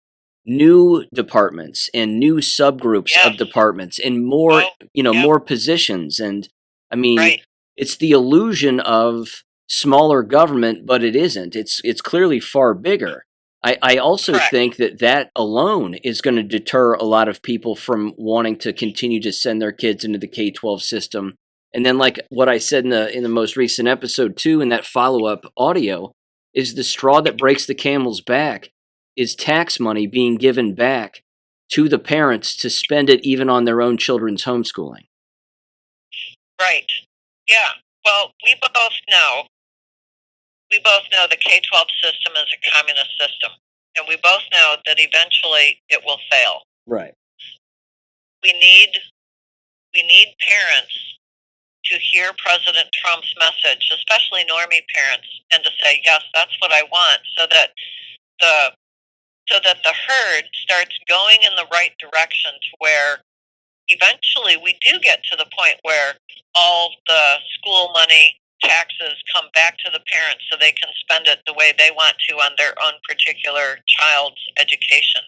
new departments and new subgroups Yes. of departments and more, Oh, yep. more positions. And I mean, Right. it's the illusion of smaller government, but it isn't. It's clearly far bigger. I also Correct. think that alone is going to deter a lot of people from wanting to continue to send their kids into the K-12 system. And then, like what I said in the most recent episode too, in that follow-up audio, is the straw that breaks the camel's back is tax money being given back to the parents to spend it even on their own children's homeschooling. Right. Yeah. Well, we both know the K-12 system is a communist system, and we both know that eventually it will fail. Right. We need parents to hear President Trump's message, especially normie parents, and to say, yes, that's what I want, so that the herd starts going in the right direction to where eventually we do get to the point where all the school money, taxes come back to the parents so they can spend it the way they want to on their own particular child's education,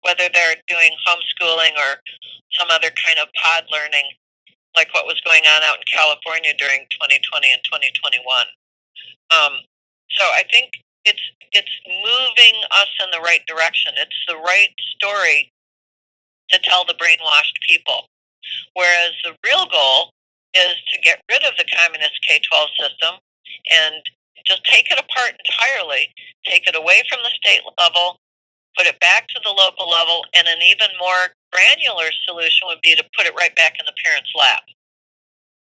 whether they're doing homeschooling or some other kind of pod learning like what was going on out in California during 2020 and 2021. So I think it's moving us in the right direction. It's the right story to tell the brainwashed people. Whereas the real goal is to get rid of the communist K-12 system and just take it apart entirely, take it away from the state level, put it back to the local level, and an even more granular solution would be to put it right back in the parent's lap.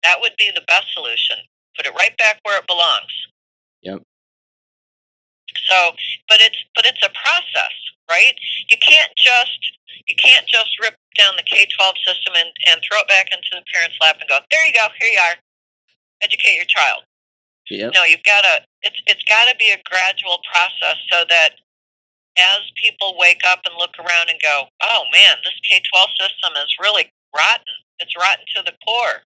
That would be the best solution. Put it right back where it belongs. Yep. So, but it's a process, right? You can't just rip down the K-12 system and throw it back into the parent's lap and go, there you go, here you are, educate your child. Yep. No, it's got to be a gradual process so that as people wake up and look around and go, oh man, this K-12 system is really rotten. It's rotten to the core.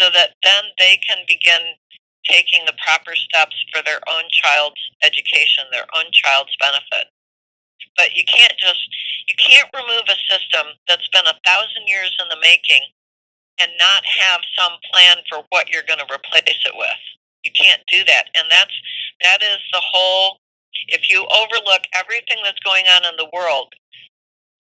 So that then they can begin taking the proper steps for their own child's education, their own child's benefit. But you can't remove a system that's been 1,000 years in the making and not have some plan for what you're going to replace it with. You can't do that. And that is the whole, if you overlook everything that's going on in the world,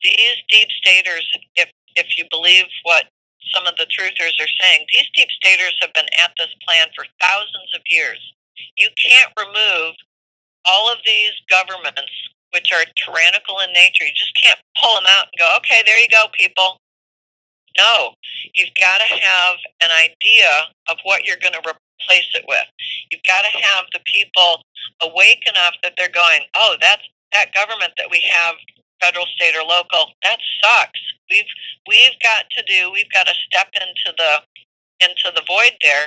these deep staters, if you believe what some of the truthers are saying, these deep staters have been at this plan for thousands of years. You can't remove all of these governments, which are tyrannical in nature. You just can't pull them out and go, okay, there you go, people. No, you've got to have an idea of what you're going to replace it with. You've got to have the people awake enough that they're going, oh, that government that we have, federal, state, or local, that sucks. We've got to step into the void there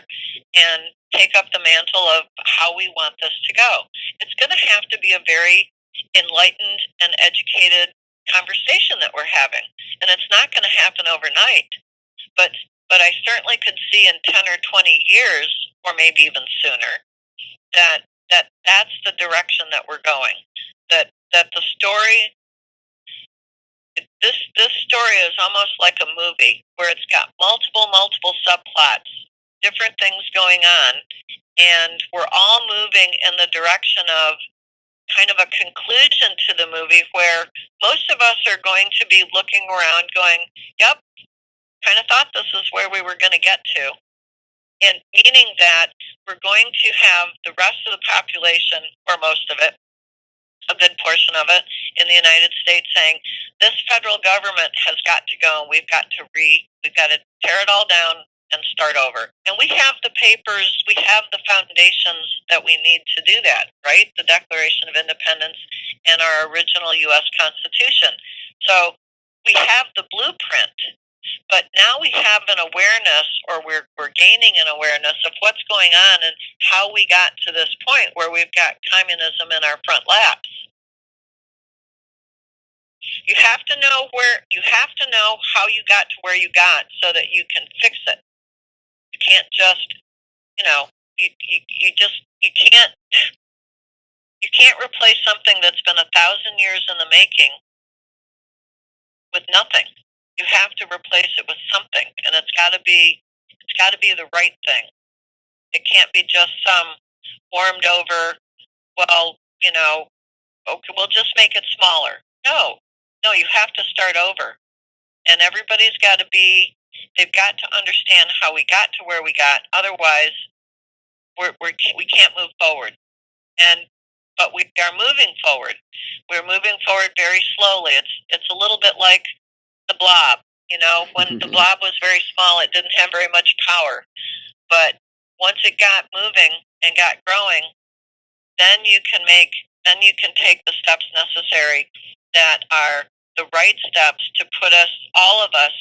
and take up the mantle of how we want this to go. It's going to have to be a very enlightened and educated conversation that we're having, and it's not going to happen overnight. But I certainly could see in 10 or 20 years, or maybe even sooner, that's the direction that we're going. That the story. This story is almost like a movie where it's got multiple subplots, different things going on, and we're all moving in the direction of kind of a conclusion to the movie where most of us are going to be looking around going, yep, kind of thought this is where we were going to get to. And meaning that we're going to have the rest of the population, or most of it, a good portion of it, in the United States saying, this federal government has got to go, and we've got to tear it all down and start over. And we have the papers, we have the foundations that we need to do that, right? The Declaration of Independence and our original U.S. Constitution. So we have the blueprint, but now we have an awareness, or we're gaining an awareness of what's going on and how we got to this point where we've got communism in our front laps. You have to know how you got to where you got so that you can fix it. You can't just, you can't replace something that's been 1,000 years in the making with nothing. You have to replace it with something, and it's got to be the right thing. It can't be just some warmed over. Well, okay, we'll just make it smaller. No, you have to start over, and everybody's got to be. They've got to understand how we got to where we got. Otherwise, we can't move forward. But we are moving forward. We're moving forward very slowly. It's a little bit like the blob. When the blob was very small, it didn't have very much power. But once it got moving and got growing, then you can take the steps necessary that are the right steps to put all of us,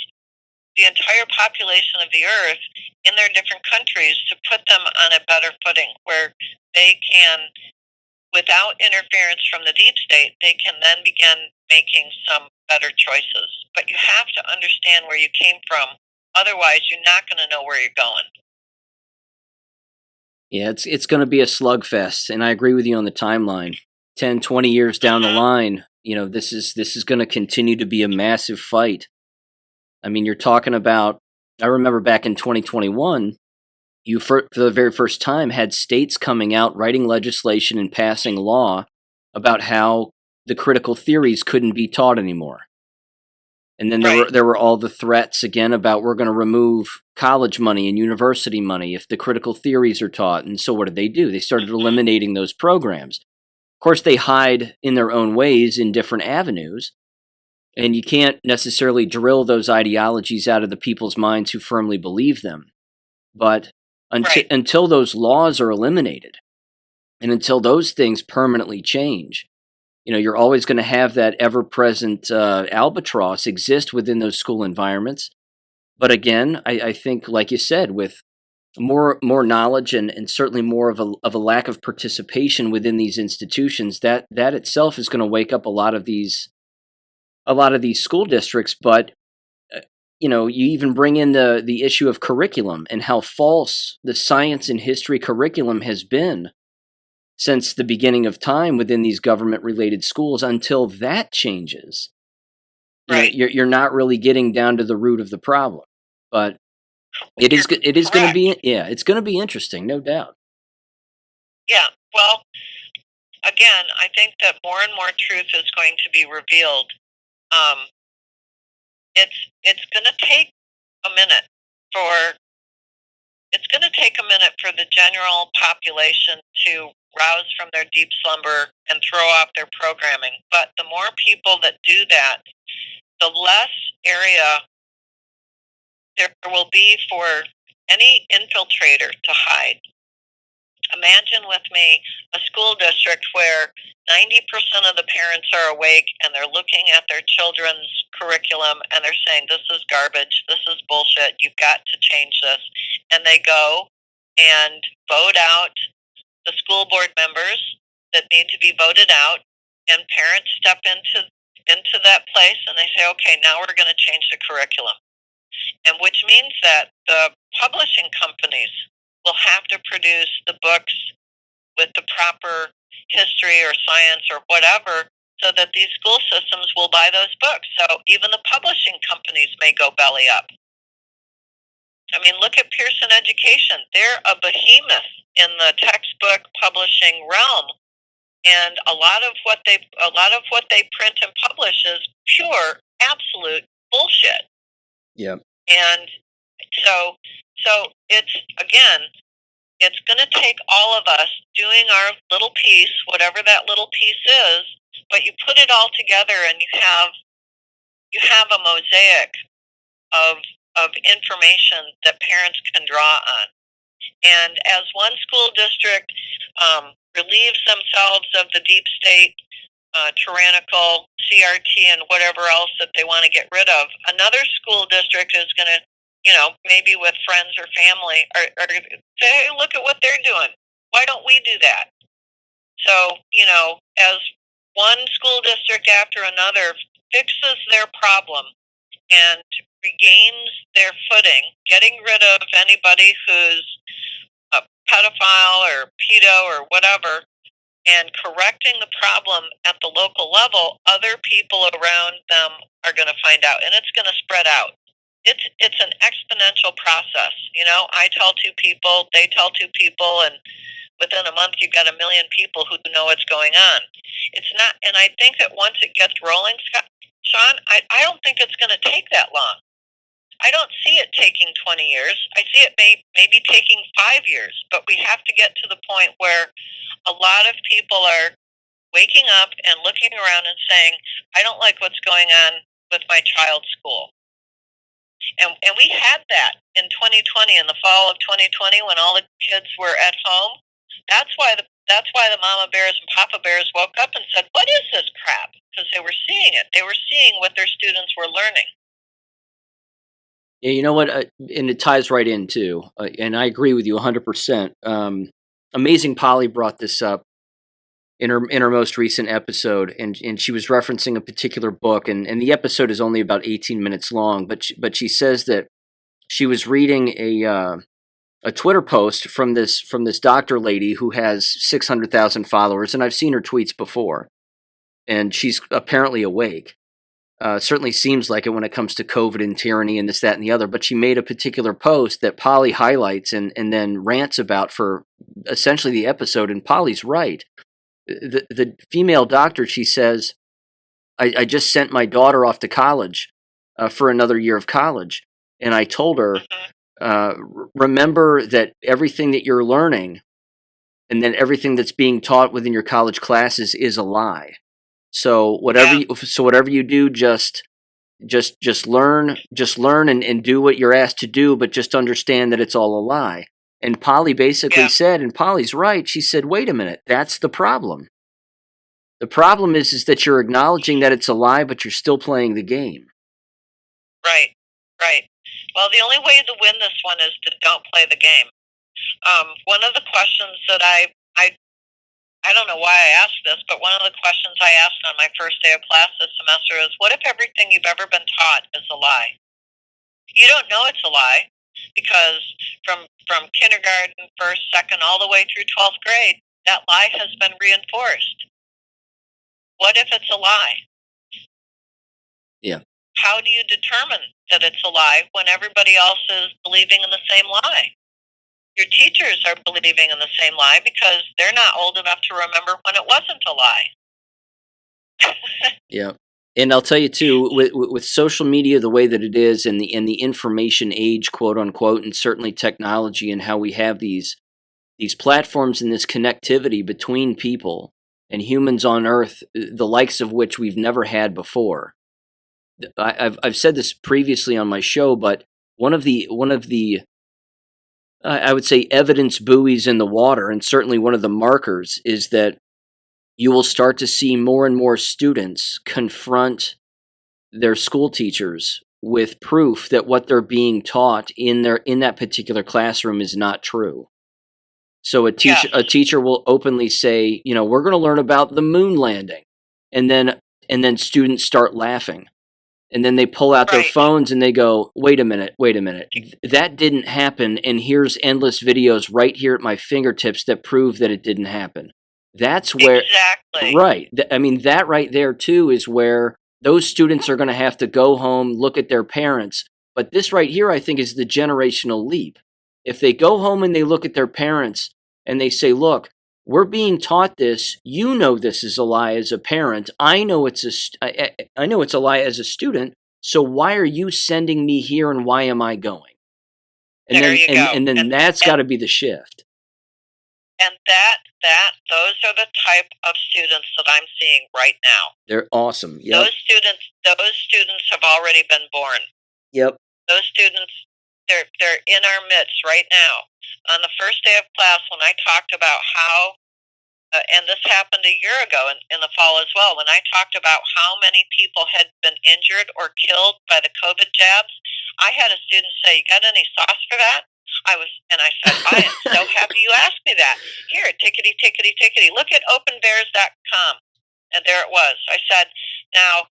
the entire population of the earth, in their different countries, to put them on a better footing where they can, without interference from the deep state, they can then begin making some better choices. But you have to understand where you came from. Otherwise, you're not going to know where you're going. Yeah, it's going to be a slugfest, and I agree with you on the timeline. 10, 20 years down the line, this is going to continue to be a massive fight. I mean, you're talking about, I remember back in 2021, you for the very first time had states coming out, writing legislation and passing law about how the critical theories couldn't be taught anymore. And then there were all the threats again about we're going to remove college money and university money if the critical theories are taught. And so what did they do? They started eliminating those programs. Of course, they hide in their own ways in different avenues. And you can't necessarily drill those ideologies out of the people's minds who firmly believe them. But until those laws are eliminated, and until those things permanently change, you're always going to have that ever-present albatross exist within those school environments. But again, I think, like you said, with more knowledge and certainly more of a lack of participation within these institutions, that itself is going to wake up a lot of these school districts. But you even bring in the issue of curriculum and how false the science and history curriculum has been since the beginning of time within these government-related schools. Until that changes, you're not really getting down to the root of the problem. But it is going to be it's going to be interesting, no doubt. Yeah. Well, again, I think that more and more truth is going to be revealed. It's going to take a minute for the general population to rouse from their deep slumber and throw off their programming. But the more people that do that, the less area there will be for any infiltrator to hide. Imagine with me a school district where 90% of the parents are awake and they're looking at their children's curriculum and they're saying, this is garbage, this is bullshit, you've got to change this. And they go and vote out the school board members that need to be voted out, and parents step into that place and they say, okay, now we're going to change the curriculum. And which means that the publishing companies will have to produce the books with the proper history or science or whatever so that these school systems will buy those books. So even the publishing companies may go belly up. I mean, look at Pearson Education. They're a behemoth in the textbook publishing realm. And a lot of what they print and publish is pure, absolute bullshit. Yeah. And so it's going to take all of us doing our little piece, whatever that little piece is, but you put it all together and you have a mosaic of information that parents can draw on. And as one school district relieves themselves of the deep state, tyrannical CRT and whatever else that they want to get rid of, another school district is going to, maybe with friends or family, or say, hey, look at what they're doing. Why don't we do that? So, as one school district after another fixes their problem and regains their footing, getting rid of anybody who's a pedophile or pedo or whatever, and correcting the problem at the local level, other people around them are going to find out, and it's going to spread out. It's an exponential process. I tell two people, they tell two people, and within a month you've got 1 million people who know what's going on. It's not, and I think that once it gets rolling, Sean, I don't think it's going to take that long. I don't see it taking 20 years. I see it maybe taking 5 years, but we have to get to the point where a lot of people are waking up and looking around and saying, I don't like what's going on with my child's school. And we had that in 2020, in the fall of 2020, when all the kids were at home. That's why the mama bears and papa bears woke up and said, what is this crap? Because they were seeing it. They were seeing what their students were learning. Yeah, you know what? And it ties right in, too. And I agree with you 100%. Amazing Polly brought this up in her most recent episode, and she was referencing a particular book, and the episode is only about 18 minutes long, but she says that she was reading a Twitter post from this doctor lady who has 600,000 followers, and I've seen her tweets before, and she's apparently awake. Certainly seems like it when it comes to COVID and tyranny and this, that, and the other, but she made a particular post that Polly highlights and then rants about for essentially the episode, and Polly's right. The female doctor, she says, I just sent my daughter off to college for another year of college, and I told her, remember that everything that you're learning and then everything that's being taught within your college classes is a lie. So whatever you do, just learn and do what you're asked to do, but just understand that it's all a lie. And Polly basically said, and Polly's right, she said, wait a minute, that's the problem. The problem is that you're acknowledging that it's a lie, but you're still playing the game. Right. Well, the only way to win this one is to don't play the game. One of the questions that I don't know why I asked this, but one of the questions I asked on my first day of class this semester is, what if everything you've ever been taught is a lie? You don't know it's a lie because from kindergarten, first, second, all the way through 12th grade, that lie has been reinforced. What if it's a lie? Yeah. How do you determine that it's a lie when everybody else is believing in the same lie? Your teachers are believing in the same lie because they're not old enough to remember when it wasn't a lie. Yeah. And I'll tell you too, with social media the way that it is, and the information age, quote unquote, and certainly technology, and how we have these platforms and this connectivity between people and humans on Earth, the likes of which we've never had before. I've said this previously on my show, but one of the I would say evidence buoys in the water, and certainly one of the markers, is that you will start to see more and more students confront their school teachers with proof that what they're being taught in that particular classroom is not true. So a teacher will openly say, we're going to learn about the moon landing, and then students start laughing. And then they pull out their phones and they go, wait a minute. That didn't happen, and here's endless videos right here at my fingertips that prove that it didn't happen. That's where... Exactly. Right. That right there, too, is where those students are going to have to go home, look at their parents. But this right here, I think, is the generational leap. If they go home and they look at their parents and they say, look, we're being taught this. You know this is a lie as a parent. I know it's a lie as a student. So why are you sending me here, and why am I going? And then that's got to be the shift. And those are the type of students that I'm seeing right now. They're awesome. Yep. Those students have already been born. Yep. Those students, they're in our midst right now. On the first day of class, when I talked about how, and this happened a year ago in the fall as well, when I talked about how many people had been injured or killed by the COVID jabs, I had a student say, "You got any sauce for that?" I said, "I am so happy you asked me that. Here, tickety, tickety, tickety. Look at openbears.com." And there it was. I said, now,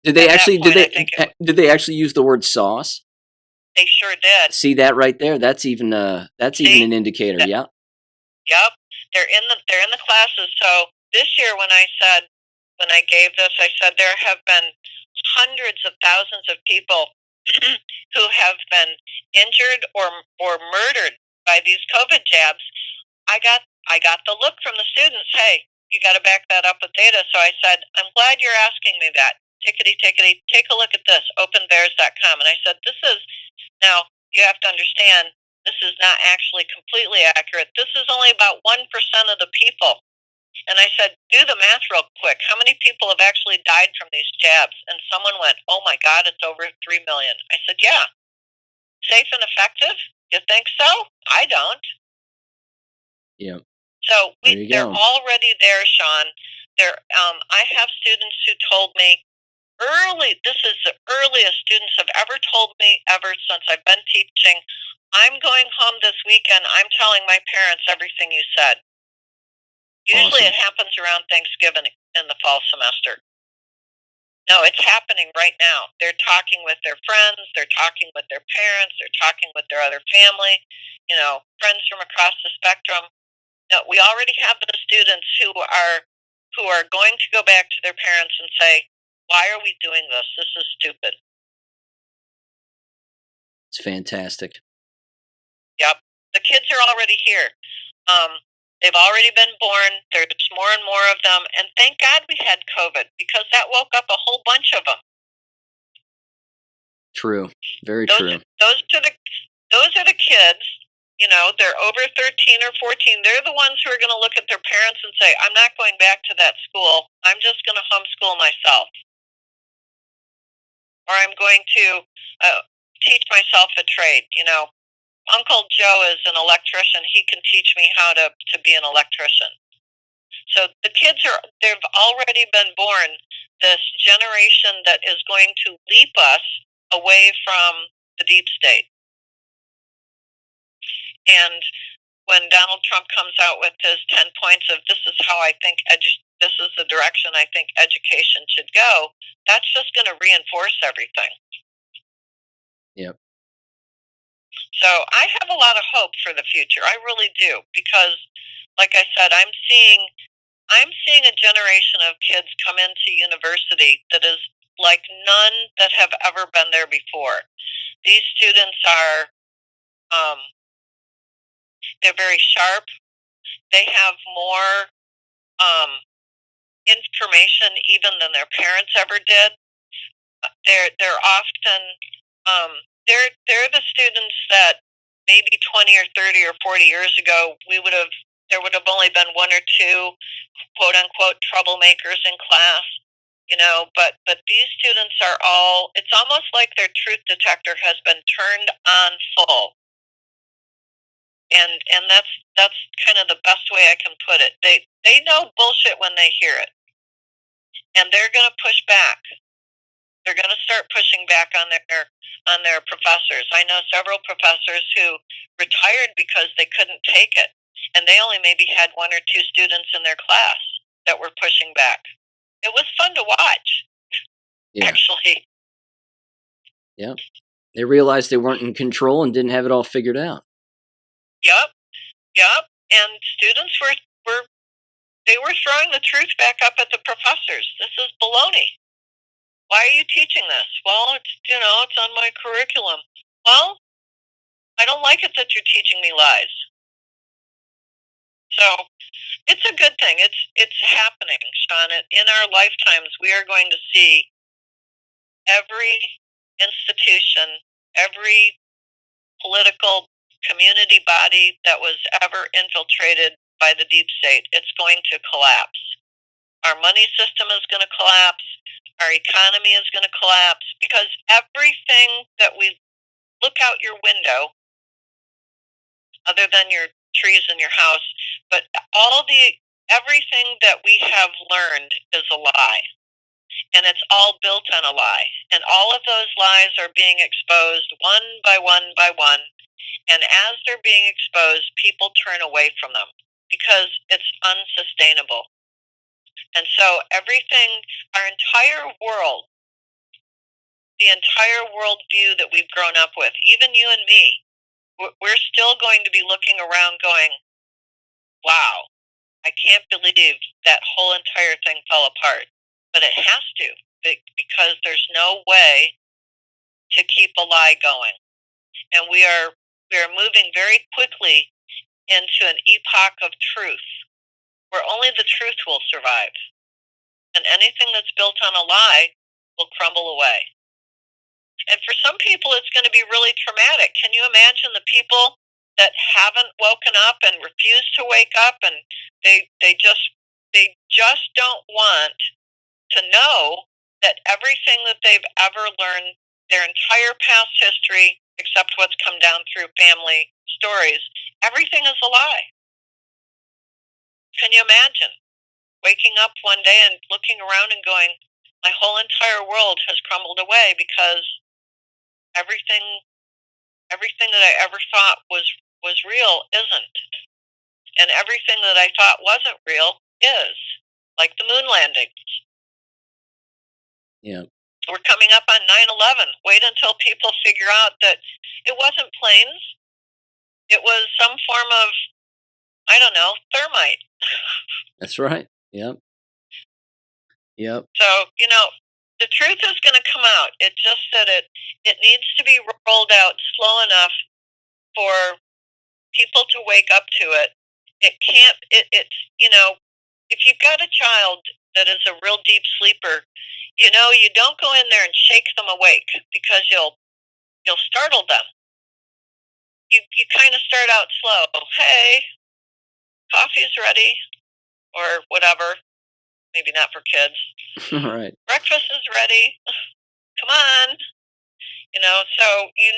Did they At that actually? point, I think Did they actually use the word sauce? they sure did. See that right there? That's even See? an indicator. Yeah. Yep, they're in the classes. So this year, when I gave this, I said there have been hundreds of thousands of people who have been injured or murdered by these COVID jabs. I got the look from the students. Hey, you got to back that up with data. So I said, I'm glad you're asking me that. Tickety, tickety, take a look at this. Openbears.com. And I said, this is now you have to understand. This is not actually completely accurate. This is only about 1% of the people. And I said, do the math real quick. How many people have actually died from these jabs? And someone went, oh my God, it's over 3 million. I said, yeah. Safe and effective? You think so? I don't. Yeah. So they're go. already there, Sean. I have students who told me this is the earliest students have ever told me ever since I've been teaching. I'm going home this weekend. I'm telling my parents everything you said. Usually Awesome. It happens around Thanksgiving in the fall semester. No, it's happening right now. They're talking with their friends. They're talking with their parents. They're talking with their other family, friends from across the spectrum. No, we already have the students who are going to go back to their parents and say, why are we doing this? This is stupid. It's fantastic. Yep. The kids are already here. They've already been born. There's more and more of them. And thank God we had COVID because that woke up a whole bunch of them. True. Very true. Those are the kids. They're over 13 or 14. They're the ones who are going to look at their parents and say, I'm not going back to that school. I'm just going to homeschool myself. Or I'm going to teach myself a trade. Uncle Joe is an electrician. He can teach me how to be an electrician. So the kids they've already been born, this generation that is going to leap us away from the deep state. And when Donald Trump comes out with his 10 points of this is how I think this is the direction I think education should go, that's just going to reinforce everything. Yep. So I have a lot of hope for the future. I really do, because like I said, I'm seeing a generation of kids come into university that is like none that have ever been there before. These students are they're very sharp. They have more information even than their parents ever did. They're often they're the students that maybe 20 or 30 or 40 years ago there would have only been one or two quote unquote troublemakers in class, but these students are it's almost like their truth detector has been turned on full. And that's kind of the best way I can put it. They know bullshit when they hear it. And they're going to push back. They're going to start pushing back on their professors. I know several professors who retired because they couldn't take it, and they only maybe had one or two students in their class that were pushing back. It was fun to watch. Yeah. Actually. Yeah. They realized they weren't in control and didn't have it all figured out. Yep. And students were throwing the truth back up at the professors. This is baloney. Why are you teaching this? Well, it's on my curriculum. Well, I don't like it that you're teaching me lies. So it's a good thing. It's happening, Sean. In our lifetimes, we are going to see every institution, every political community body that was ever infiltrated by the deep state, it's going to collapse. Our money system is going to collapse. Our economy is going to collapse because everything that we look out your window, other than your trees in your house, but everything that we have learned is a lie. And it's all built on a lie. And all of those lies are being exposed one by one by one. And as they're being exposed, people turn away from them because it's unsustainable. And so our entire world the entire worldview that we've grown up with, even you and me, we're still going to be looking around going, wow, I can't believe that whole entire thing fell apart. But it has to, because there's no way to keep a lie going. And we are moving very quickly into an epoch of truth, where only the truth will survive. And anything that's built on a lie will crumble away. And for some people, it's going to be really traumatic. Can you imagine the people that haven't woken up and refuse to wake up, and they just don't want to know that everything that they've ever learned, their entire past history, except what's come down through family stories, everything is a lie. Can you imagine waking up one day and looking around and going, my whole entire world has crumbled away because everything that I ever thought was real isn't. And everything that I thought wasn't real is. Like the moon landings. Yeah. We're coming up on 9/11. Wait until people figure out that it wasn't planes. It was some form of, I don't know, thermite. That's right. Yep. Yep. So, the truth is going to come out. It just that it needs to be rolled out slow enough for people to wake up to it. It can't, it's, if you've got a child that is a real deep sleeper, you don't go in there and shake them awake, because you'll startle them. You kind of start out slow. Hey, coffee's ready, or whatever. Maybe not for kids. Right. Breakfast is ready. Come on. So you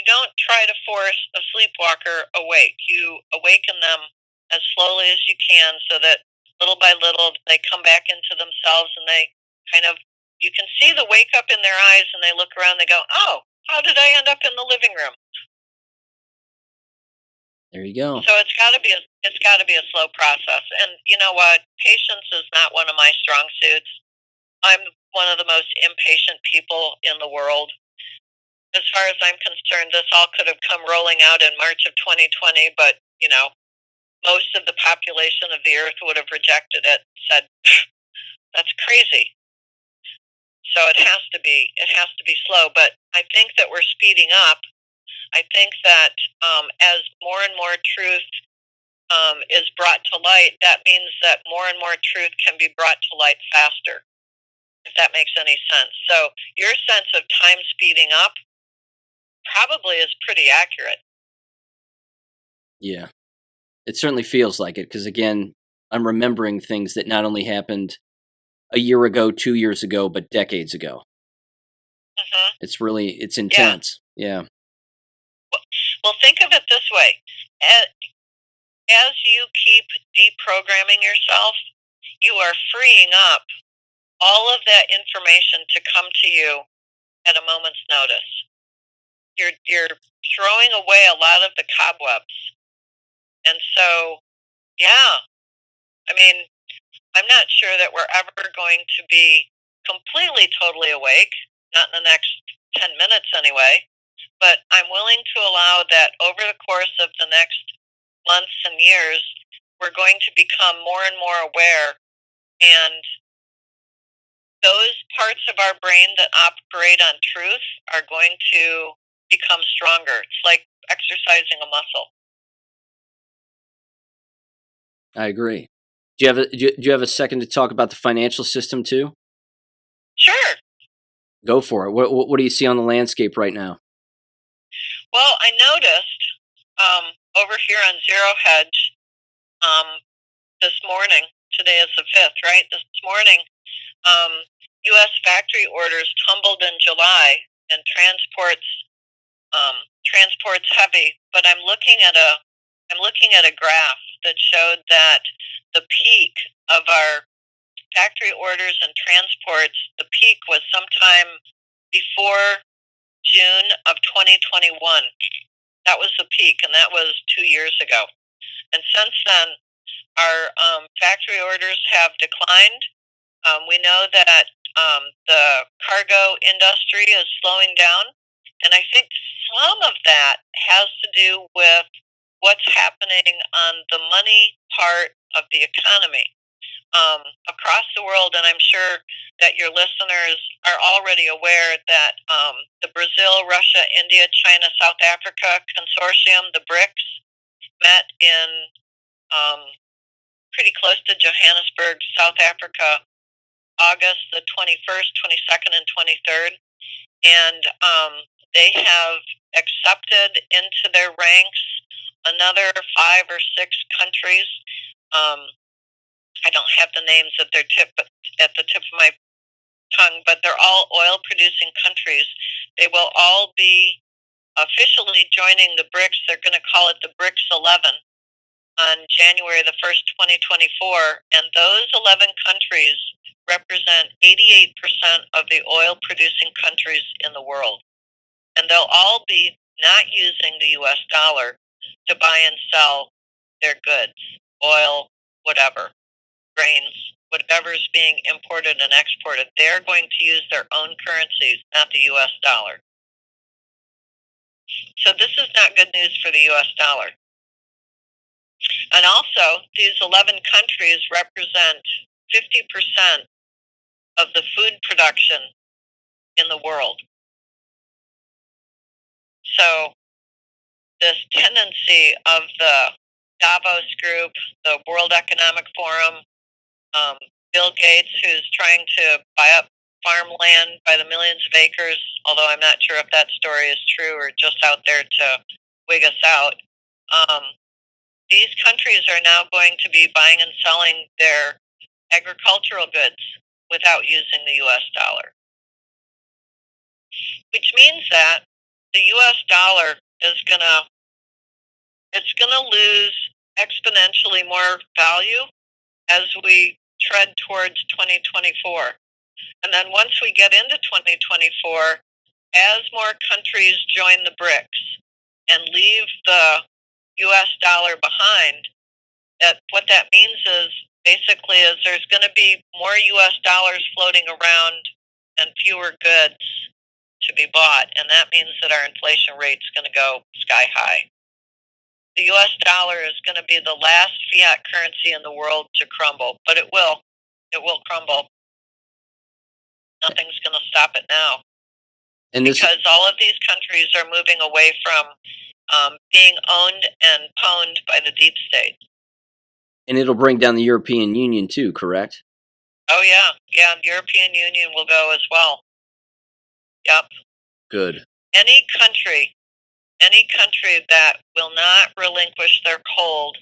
don't try to force a sleepwalker awake. You awaken them as slowly as you can, so that little by little they come back into themselves, and they you can see the wake up in their eyes, and they look around and they go, oh, how did I end up in the living room? There you go. So it's got to be a slow process. And you know what? Patience is not one of my strong suits. I'm one of the most impatient people in the world. As far as I'm concerned, this all could have come rolling out in March of 2020, but most of the population of the earth would have rejected it, said, that's crazy. So it has to be slow. But I think that we're speeding up. I think that as more and more truth is brought to light, that means that more and more truth can be brought to light faster, if that makes any sense. So your sense of time speeding up probably is pretty accurate. Yeah. It certainly feels like it, because, again, I'm remembering things that not only happened a year ago, 2 years ago, but decades ago. Mm-hmm. It's intense. Yeah. Well, think of it this way. As you keep deprogramming yourself, you are freeing up all of that information to come to you at a moment's notice. You're throwing away a lot of the cobwebs. And so, yeah, I mean, I'm not sure that we're ever going to be completely, totally awake, not in the next 10 minutes anyway, but I'm willing to allow that over the course of the next months and years, we're going to become more and more aware, and those parts of our brain that operate on truth are going to become stronger. It's like exercising a muscle. I agree. Do you have a second to talk about the financial system too? Sure. Go for it. What do you see on the landscape right now? Well, I noticed over here on Zero Hedge this morning. Today is the 5th, right? This morning, U.S. factory orders tumbled in July, and transports heavy. But I'm looking at a graph that showed that the peak of our factory orders and transports, the peak was sometime before June of 2021. That was the peak, and that was 2 years ago. And since then, our factory orders have declined. We know that the cargo industry is slowing down, and I think some of that has to do with what's happening on the money part of the economy across the world, and I'm sure that your listeners are already aware that the Brazil, Russia, India, China, South Africa consortium, the BRICS, met in pretty close to Johannesburg, South Africa, August the 21st, 22nd, and 23rd. And they have accepted into their ranks another 5 or 6 countries. I don't have the names at the tip of my tongue, but they're all oil-producing countries. They will all be officially joining the BRICS. They're going to call it the BRICS 11 on January the 1st, 2024, and those 11 countries represent 88% of the oil-producing countries in the world. And they'll all be not using the U.S. dollar to buy and sell their goods, oil, whatever, grains, whatever's being imported and exported. They're going to use their own currencies, not the U.S. dollar. So this is not good news for the U.S. dollar. And also, these 11 countries represent 50% of the food production in the world. So this tendency of the Davos group, the World Economic Forum, Bill Gates, who's trying to buy up farmland by the millions of acres, although I'm not sure if that story is true or just out there to wig us out. These countries are now going to be buying and selling their agricultural goods without using the U.S. dollar, which means that the U.S. dollar is going to lose exponentially more value as we tread towards 2024. And then once we get into 2024, as more countries join the BRICS and leave the U.S. dollar behind, what that means is basically there's going to be more U.S. dollars floating around and fewer goods to be bought, and that means that our inflation rate's going to go sky high. The U.S. dollar is going to be the last fiat currency in the world to crumble, but it will. It will crumble. Nothing's going to stop it now. And because all of these countries are moving away from being owned and pwned by the deep state. And it'll bring down the European Union too, correct? Oh, yeah. Yeah, the European Union will go as well. Yep. Good. Any country that will not relinquish their hold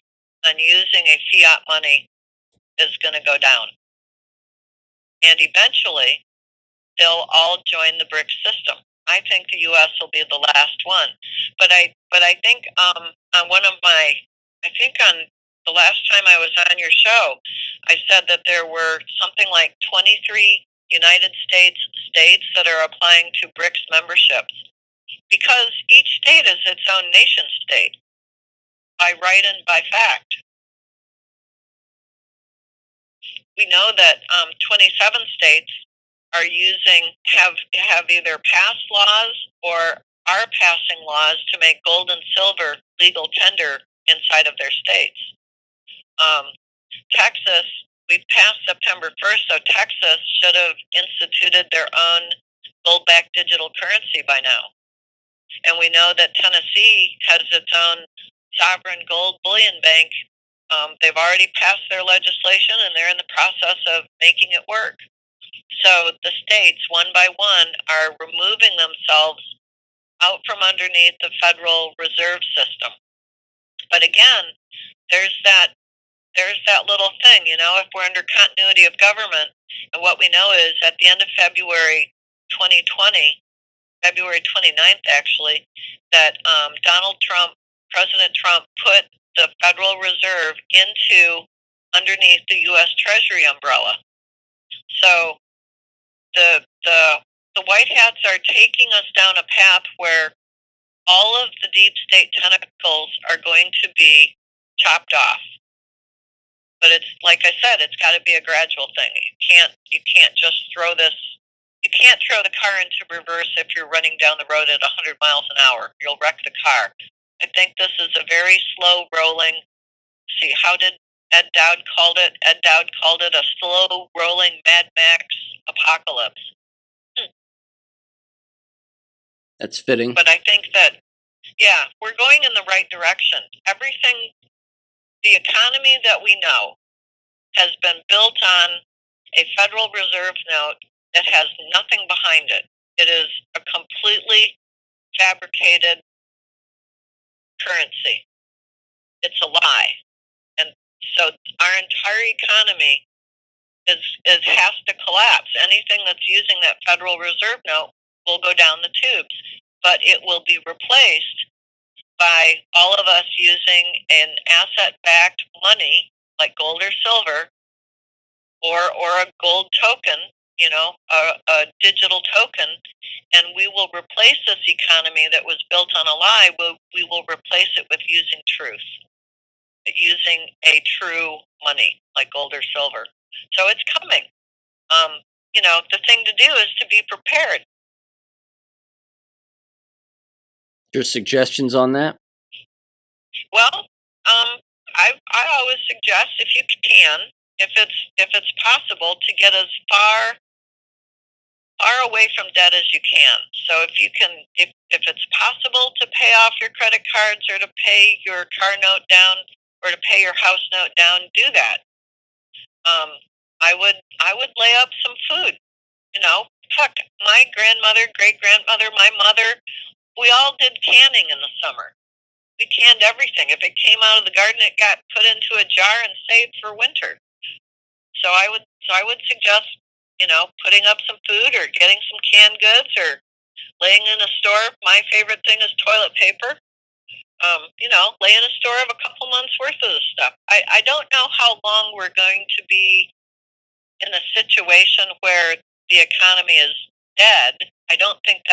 on using a fiat money is going to go down. And eventually, they'll all join the BRICS system. I think the U.S. will be the last one. But I think on the last time I was on your show, I said that there were something like 23 United States that are applying to BRICS memberships, because each state is its own nation state by right and by fact. We know that 27 states have either passed laws or are passing laws to make gold and silver legal tender inside of their states. Texas, we've passed September 1st, so Texas should have instituted their own gold-backed digital currency by now. And we know that Tennessee has its own sovereign gold bullion bank. They've already passed their legislation, and they're in the process of making it work. So the states, one by one, are removing themselves out from underneath the Federal Reserve System. But again, there's that little thing, if we're under continuity of government, and what we know is at the end of February 2020, February 29th actually, that President Trump put the Federal Reserve underneath the U.S. Treasury umbrella. So the White Hats are taking us down a path where all of the deep state tentacles are going to be chopped off. But it's like I said, it's got to be a gradual thing. You can't just throw this. You can't throw the car into reverse if you're running down the road at 100 miles an hour. You'll wreck the car. I think this is a very slow rolling. See, how did Ed Dowd called it? Ed Dowd called it a slow rolling Mad Max apocalypse. That's fitting. But I think that, yeah, we're going in the right direction. Everything, the economy that we know has been built on a Federal Reserve note that has nothing behind it. It is a completely fabricated currency. It's a lie. And so our entire economy has to collapse. Anything that's using that Federal Reserve note will go down the tubes. But it will be replaced by all of us using an asset-backed money like gold or silver, or a gold token, a digital token, and we will replace this economy that was built on a lie. We will replace it with using truth, using a true money like gold or silver. So it's coming. The thing to do is to be prepared. Your suggestions on that? Well, I always suggest, if you can, if it's possible, to get as far away from debt as you can. So if it's possible to pay off your credit cards, or to pay your car note down, or to pay your house note down, do that. I would lay up some food. Heck, my grandmother, great grandmother, my mother, we all did canning in the summer. We canned everything. If it came out of the garden, it got put into a jar and saved for winter. So I would suggest, putting up some food, or getting some canned goods, or laying in a store. My favorite thing is toilet paper. Lay in a store of a couple months worth of this stuff. I don't know how long we're going to be in a situation where the economy is dead. I don't think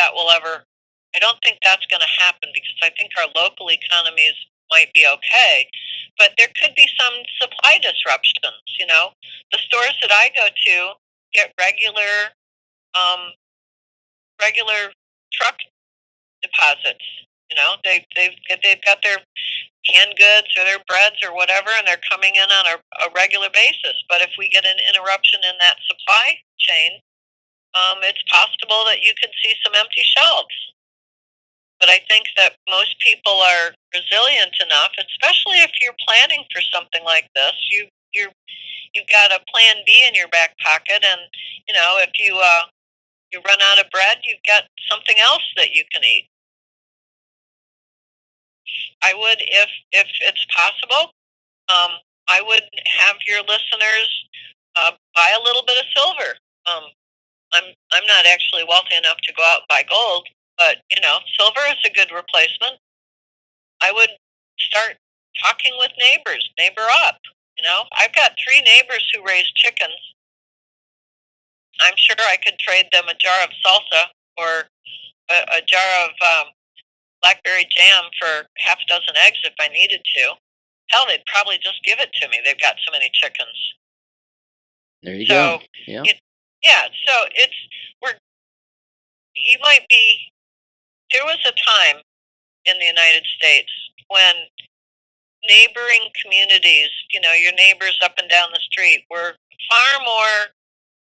that's going to happen, because I think our local economies might be okay, but there could be some supply disruptions. The stores that I go to get regular truck deposits. They've got their canned goods or their breads or whatever, and they're coming in on a regular basis. But if we get an interruption in that supply chain, it's possible that you could see some empty shelves. But I think that most people are resilient enough, especially if you're planning for something like this. You've got a plan B in your back pocket, and if you run out of bread, you've got something else that you can eat. I would, if it's possible, I would have your listeners buy a little bit of silver. I'm not actually wealthy enough to go out and buy gold, but silver is a good replacement. I would start talking with neighbors, neighbor up. I've got 3 neighbors who raise chickens. I'm sure I could trade them a jar of salsa, or a jar of blackberry jam for half a dozen eggs if I needed to. Hell, they'd probably just give it to me. They've got so many chickens. There you go. Yeah. So you might be. There was a time in the United States when neighboring communities, your neighbors up and down the street, were far more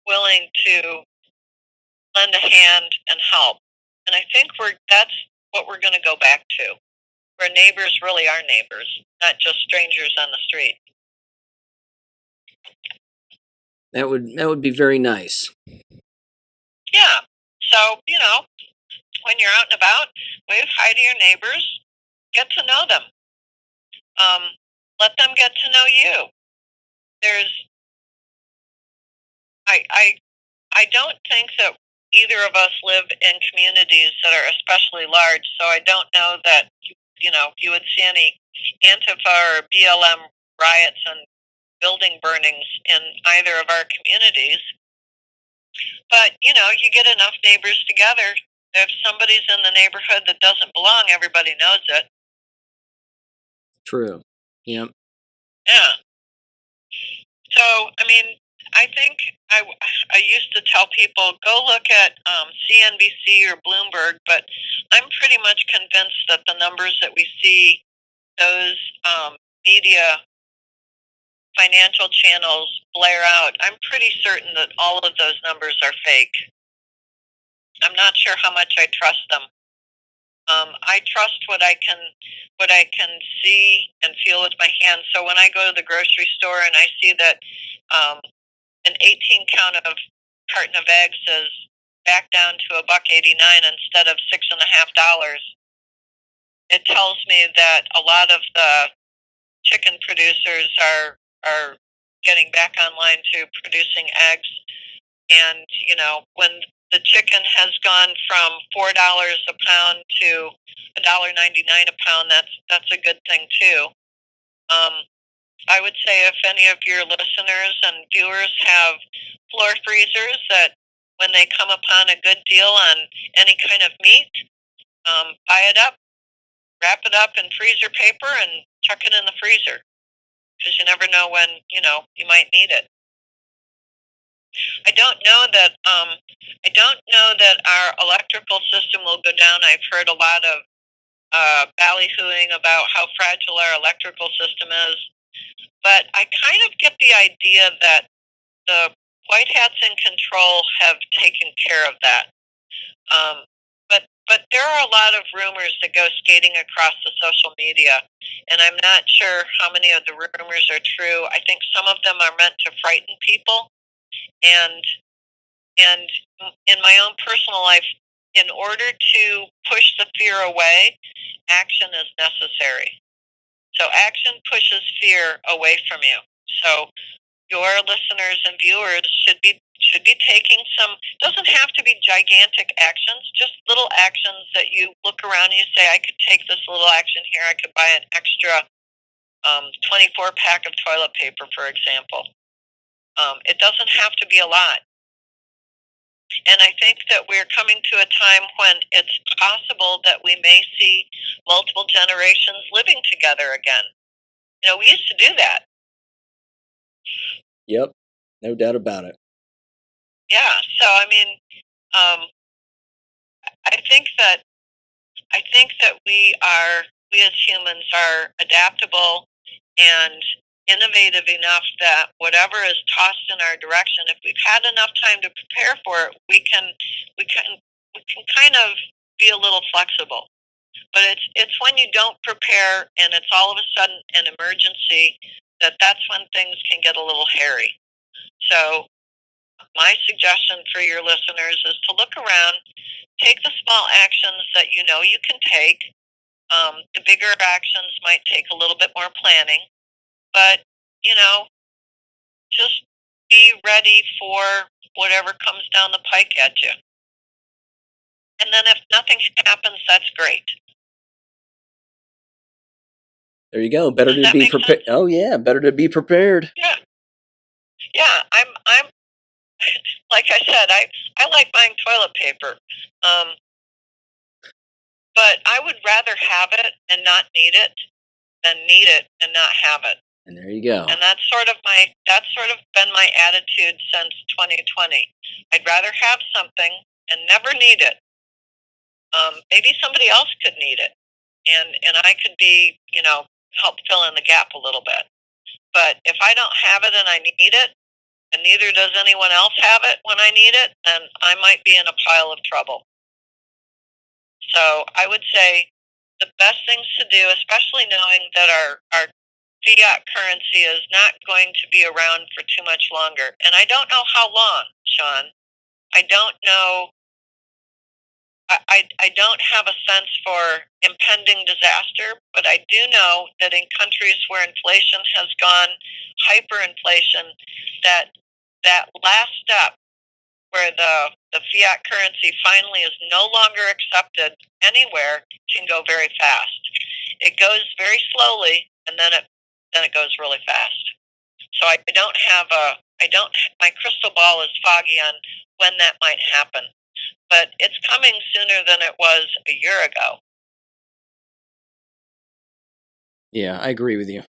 willing to lend a hand and help. And I think that's what we're going to go back to, where neighbors really are neighbors, not just strangers on the street. That would be very nice. Yeah. So, when you're out and about, wave hi to your neighbors, get to know them. Let them get to know you. I don't think that either of us live in communities that are especially large, so I don't know that, you would see any Antifa or BLM riots and building burnings in either of our communities. But, you get enough neighbors together. If somebody's in the neighborhood that doesn't belong, everybody knows it. True. Yep. Yeah. So, I mean, I think I used to tell people, go look at CNBC or Bloomberg, but I'm pretty much convinced that the numbers that we see, those media financial channels blare out, I'm pretty certain that all of those numbers are fake. I'm not sure how much I trust them. I trust what I can see and feel with my hands. So when I go to the grocery store and I see that an 18 count of carton of eggs is back down to $1.89 instead of $6.50, it tells me that a lot of the chicken producers are getting back online to producing eggs. And when the chicken has gone from $4 a pound to $1.99 a pound, that's a good thing too. I would say if any of your listeners and viewers have floor freezers, that when they come upon a good deal on any kind of meat, buy it up, wrap it up in freezer paper, and chuck it in the freezer, because you never know when you might need it. I don't know that our electrical system will go down. I've heard a lot of ballyhooing about how fragile our electrical system is, but I kind of get the idea that the white hats in control have taken care of that. But there are a lot of rumors that go skating across the social media, and I'm not sure how many of the rumors are true. I think some of them are meant to frighten people, and in my own personal life, in order to push the fear away, action is necessary. So action pushes fear away from you. So your listeners and viewers should be taking some, doesn't have to be gigantic actions, just little actions that you look around and you say, I could take this little action here. I could buy an extra 24 pack of toilet paper, for example. It doesn't have to be a lot. And I think that we're coming to a time when it's possible that we may see multiple generations living together again. We used to do that. Yep, no doubt about it. Yeah, so I mean, I think that we as humans are adaptable and innovative enough that whatever is tossed in our direction, if we've had enough time to prepare for it, we can kind of be a little flexible. But it's when you don't prepare and it's all of a sudden an emergency that's when things can get a little hairy. So my suggestion for your listeners is to look around, take the small actions that you can take. The bigger actions might take a little bit more planning, but just be ready for whatever comes down the pike at you. And then if nothing happens, that's great. There you go. Better to be prepared. Oh yeah, better to be prepared. Yeah. Yeah, I'm like I said, I like buying toilet paper. But I would rather have it and not need it than need it and not have it. And there you go. And that's sort of been my attitude since 2020. I'd rather have something and never need it. Maybe somebody else could need it, and I could be, help fill in the gap a little bit. But if I don't have it and I need it, and neither does anyone else have it when I need it, then I might be in a pile of trouble. So I would say the best things to do, especially knowing that our fiat currency is not going to be around for too much longer. And I don't know how long, Sean. I don't know. I don't have a sense for impending disaster, but I do know that in countries where inflation has gone hyperinflation, that last step where the fiat currency finally is no longer accepted anywhere can go very fast. It goes very slowly, and then it goes really fast. So my crystal ball is foggy on when that might happen, but it's coming sooner than it was a year ago. Yeah, I agree with you.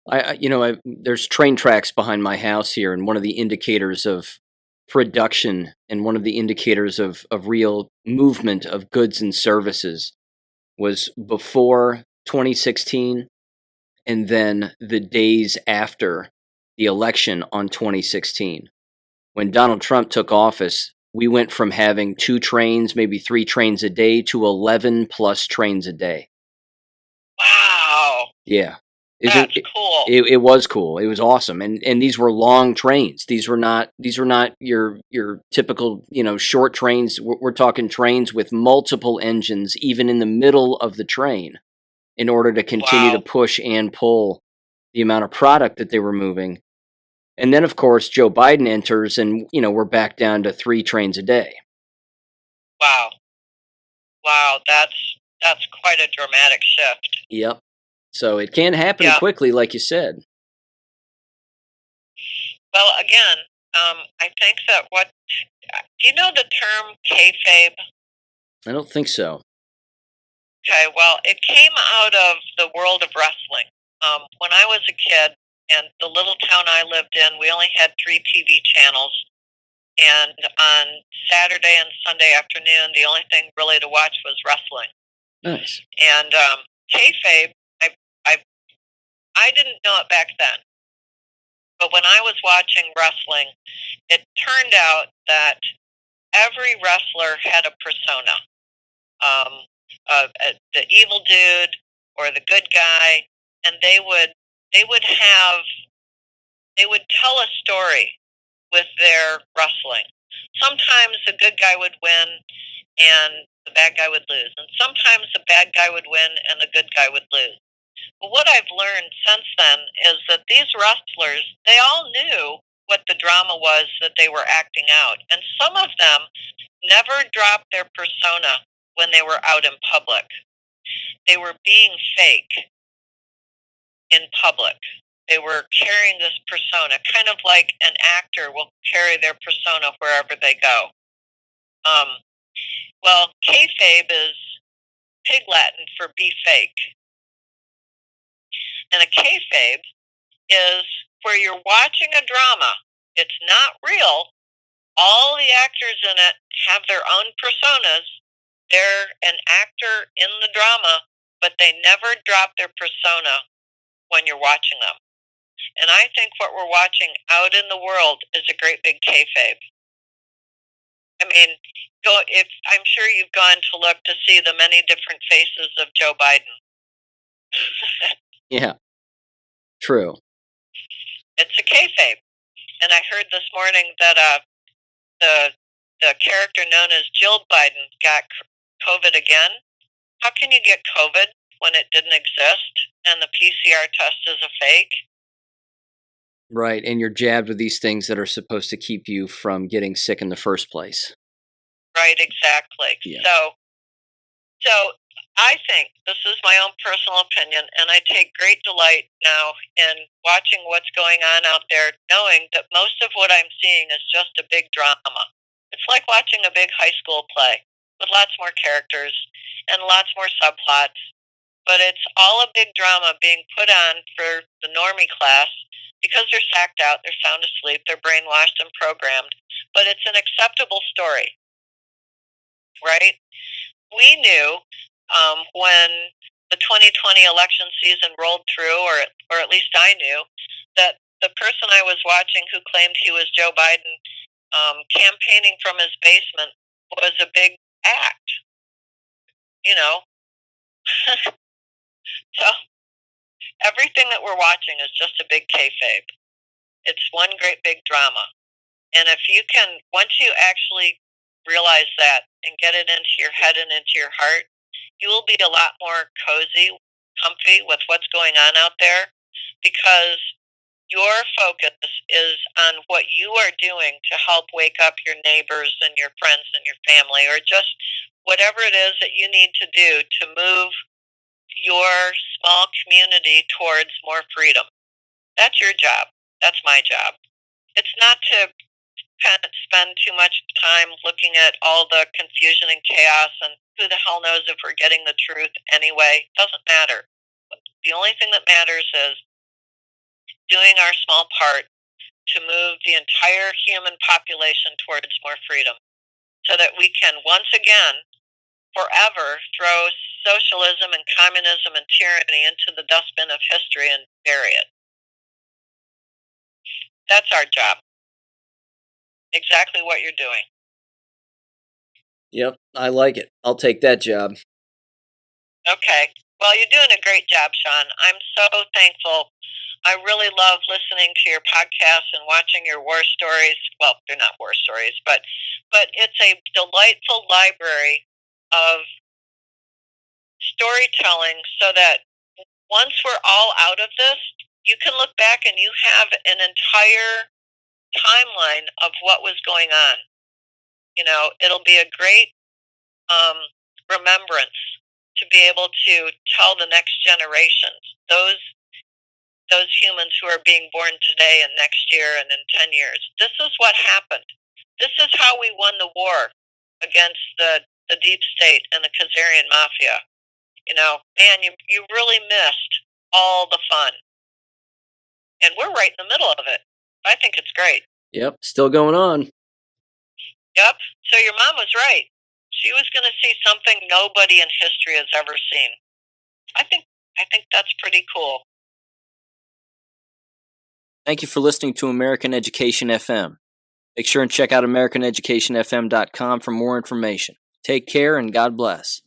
There's train tracks behind my house here, and one of the indicators of production and one of the indicators of real movement of goods and services was before 2016 and then the days after the election on 2016. When Donald Trump took office, we went from having 2 trains, maybe 3 trains a day, to 11 plus trains a day. Wow. Yeah. That's cool. It was cool. It was awesome. And these were long trains. These were not your typical, short trains. We're talking trains with multiple engines even in the middle of the train in order to continue to push and pull the amount of product that they were moving. And then of course Joe Biden enters and we're back down to 3 trains a day. Wow. Wow, that's quite a dramatic shift. Yep. So it can happen quickly, like you said. Well, again, I think that do you know the term kayfabe? I don't think so. Okay, well, it came out of the world of wrestling. When I was a kid, and the little town I lived in, we only had 3 TV channels. And on Saturday and Sunday afternoon, the only thing really to watch was wrestling. Nice. And kayfabe, I didn't know it back then. But when I was watching wrestling, it turned out that every wrestler had a persona. The evil dude or the good guy, and they would tell a story with their wrestling. Sometimes the good guy would win and the bad guy would lose, and sometimes the bad guy would win and the good guy would lose. But what I've learned since then is that these wrestlers, they all knew what the drama was that they were acting out, and some of them never dropped their persona when they were out in public. They were being fake in public. They were carrying this persona, kind of like an actor will carry their persona wherever they go. Well, kayfabe is Pig Latin for be fake. And a kayfabe is where you're watching a drama. It's not real. All the actors in it have their own personas. They're an actor in the drama, but they never drop their persona when you're watching them. And I think what we're watching out in the world is a great big kayfabe. I mean, I'm sure you've gone to look to see the many different faces of Joe Biden. Yeah, true. It's a kayfabe. And I heard this morning that the character known as Jill Biden got COVID again. How can you get COVID when it didn't exist and the PCR test is a fake? Right, and you're jabbed with these things that are supposed to keep you from getting sick in the first place. Right, exactly. Yeah. So I think, this is my own personal opinion, and I take great delight now in watching what's going on out there, knowing that most of what I'm seeing is just a big drama. It's like watching a big high school play with lots more characters and lots more subplots, but it's all a big drama being put on for the normie class because they're sacked out, they're sound asleep, they're brainwashed and programmed, but it's an acceptable story, right? We knew when the 2020 election season rolled through, or at least I knew, that the person I was watching who claimed he was Joe Biden campaigning from his basement was a big act, you know? So everything that we're watching is just a big kayfabe. It's one great big drama. And if you can, once you actually realize that and get it into your head and into your heart, you will be a lot more cozy, comfy with what's going on out there, because your focus is on what you are doing to help wake up your neighbors and your friends and your family, or just whatever it is that you need to do to move your small community towards more freedom. That's your job. That's my job. It's not to spend too much time looking at all the confusion and chaos and who the hell knows if we're getting the truth anyway. Doesn't matter. The only thing that matters is doing our small part to move the entire human population towards more freedom so that we can once again, forever, throw socialism and communism and tyranny into the dustbin of history and bury it. That's our job. Exactly what you're doing. Yep, I like it. I'll take that job. Okay. Well, you're doing a great job, Sean. I'm so thankful. I really love listening to your podcast and watching your war stories. Well, they're not war stories, but it's a delightful library of storytelling so that once we're all out of this, you can look back and you have an entire timeline of what was going on. You know, it'll be a great remembrance to be able to tell the next generations, those humans who are being born today and next year and in 10 years. This is what happened. This is how we won the war against the deep state and the Khazarian mafia. You know, man, you really missed all the fun. And we're right in the middle of it. I think it's great. Yep, still going on. Yep. So your mom was right. She was going to see something nobody in history has ever seen. I think that's pretty cool. Thank you for listening to American Education FM. Make sure and check out AmericanEducationFM.com for more information. Take care and God bless.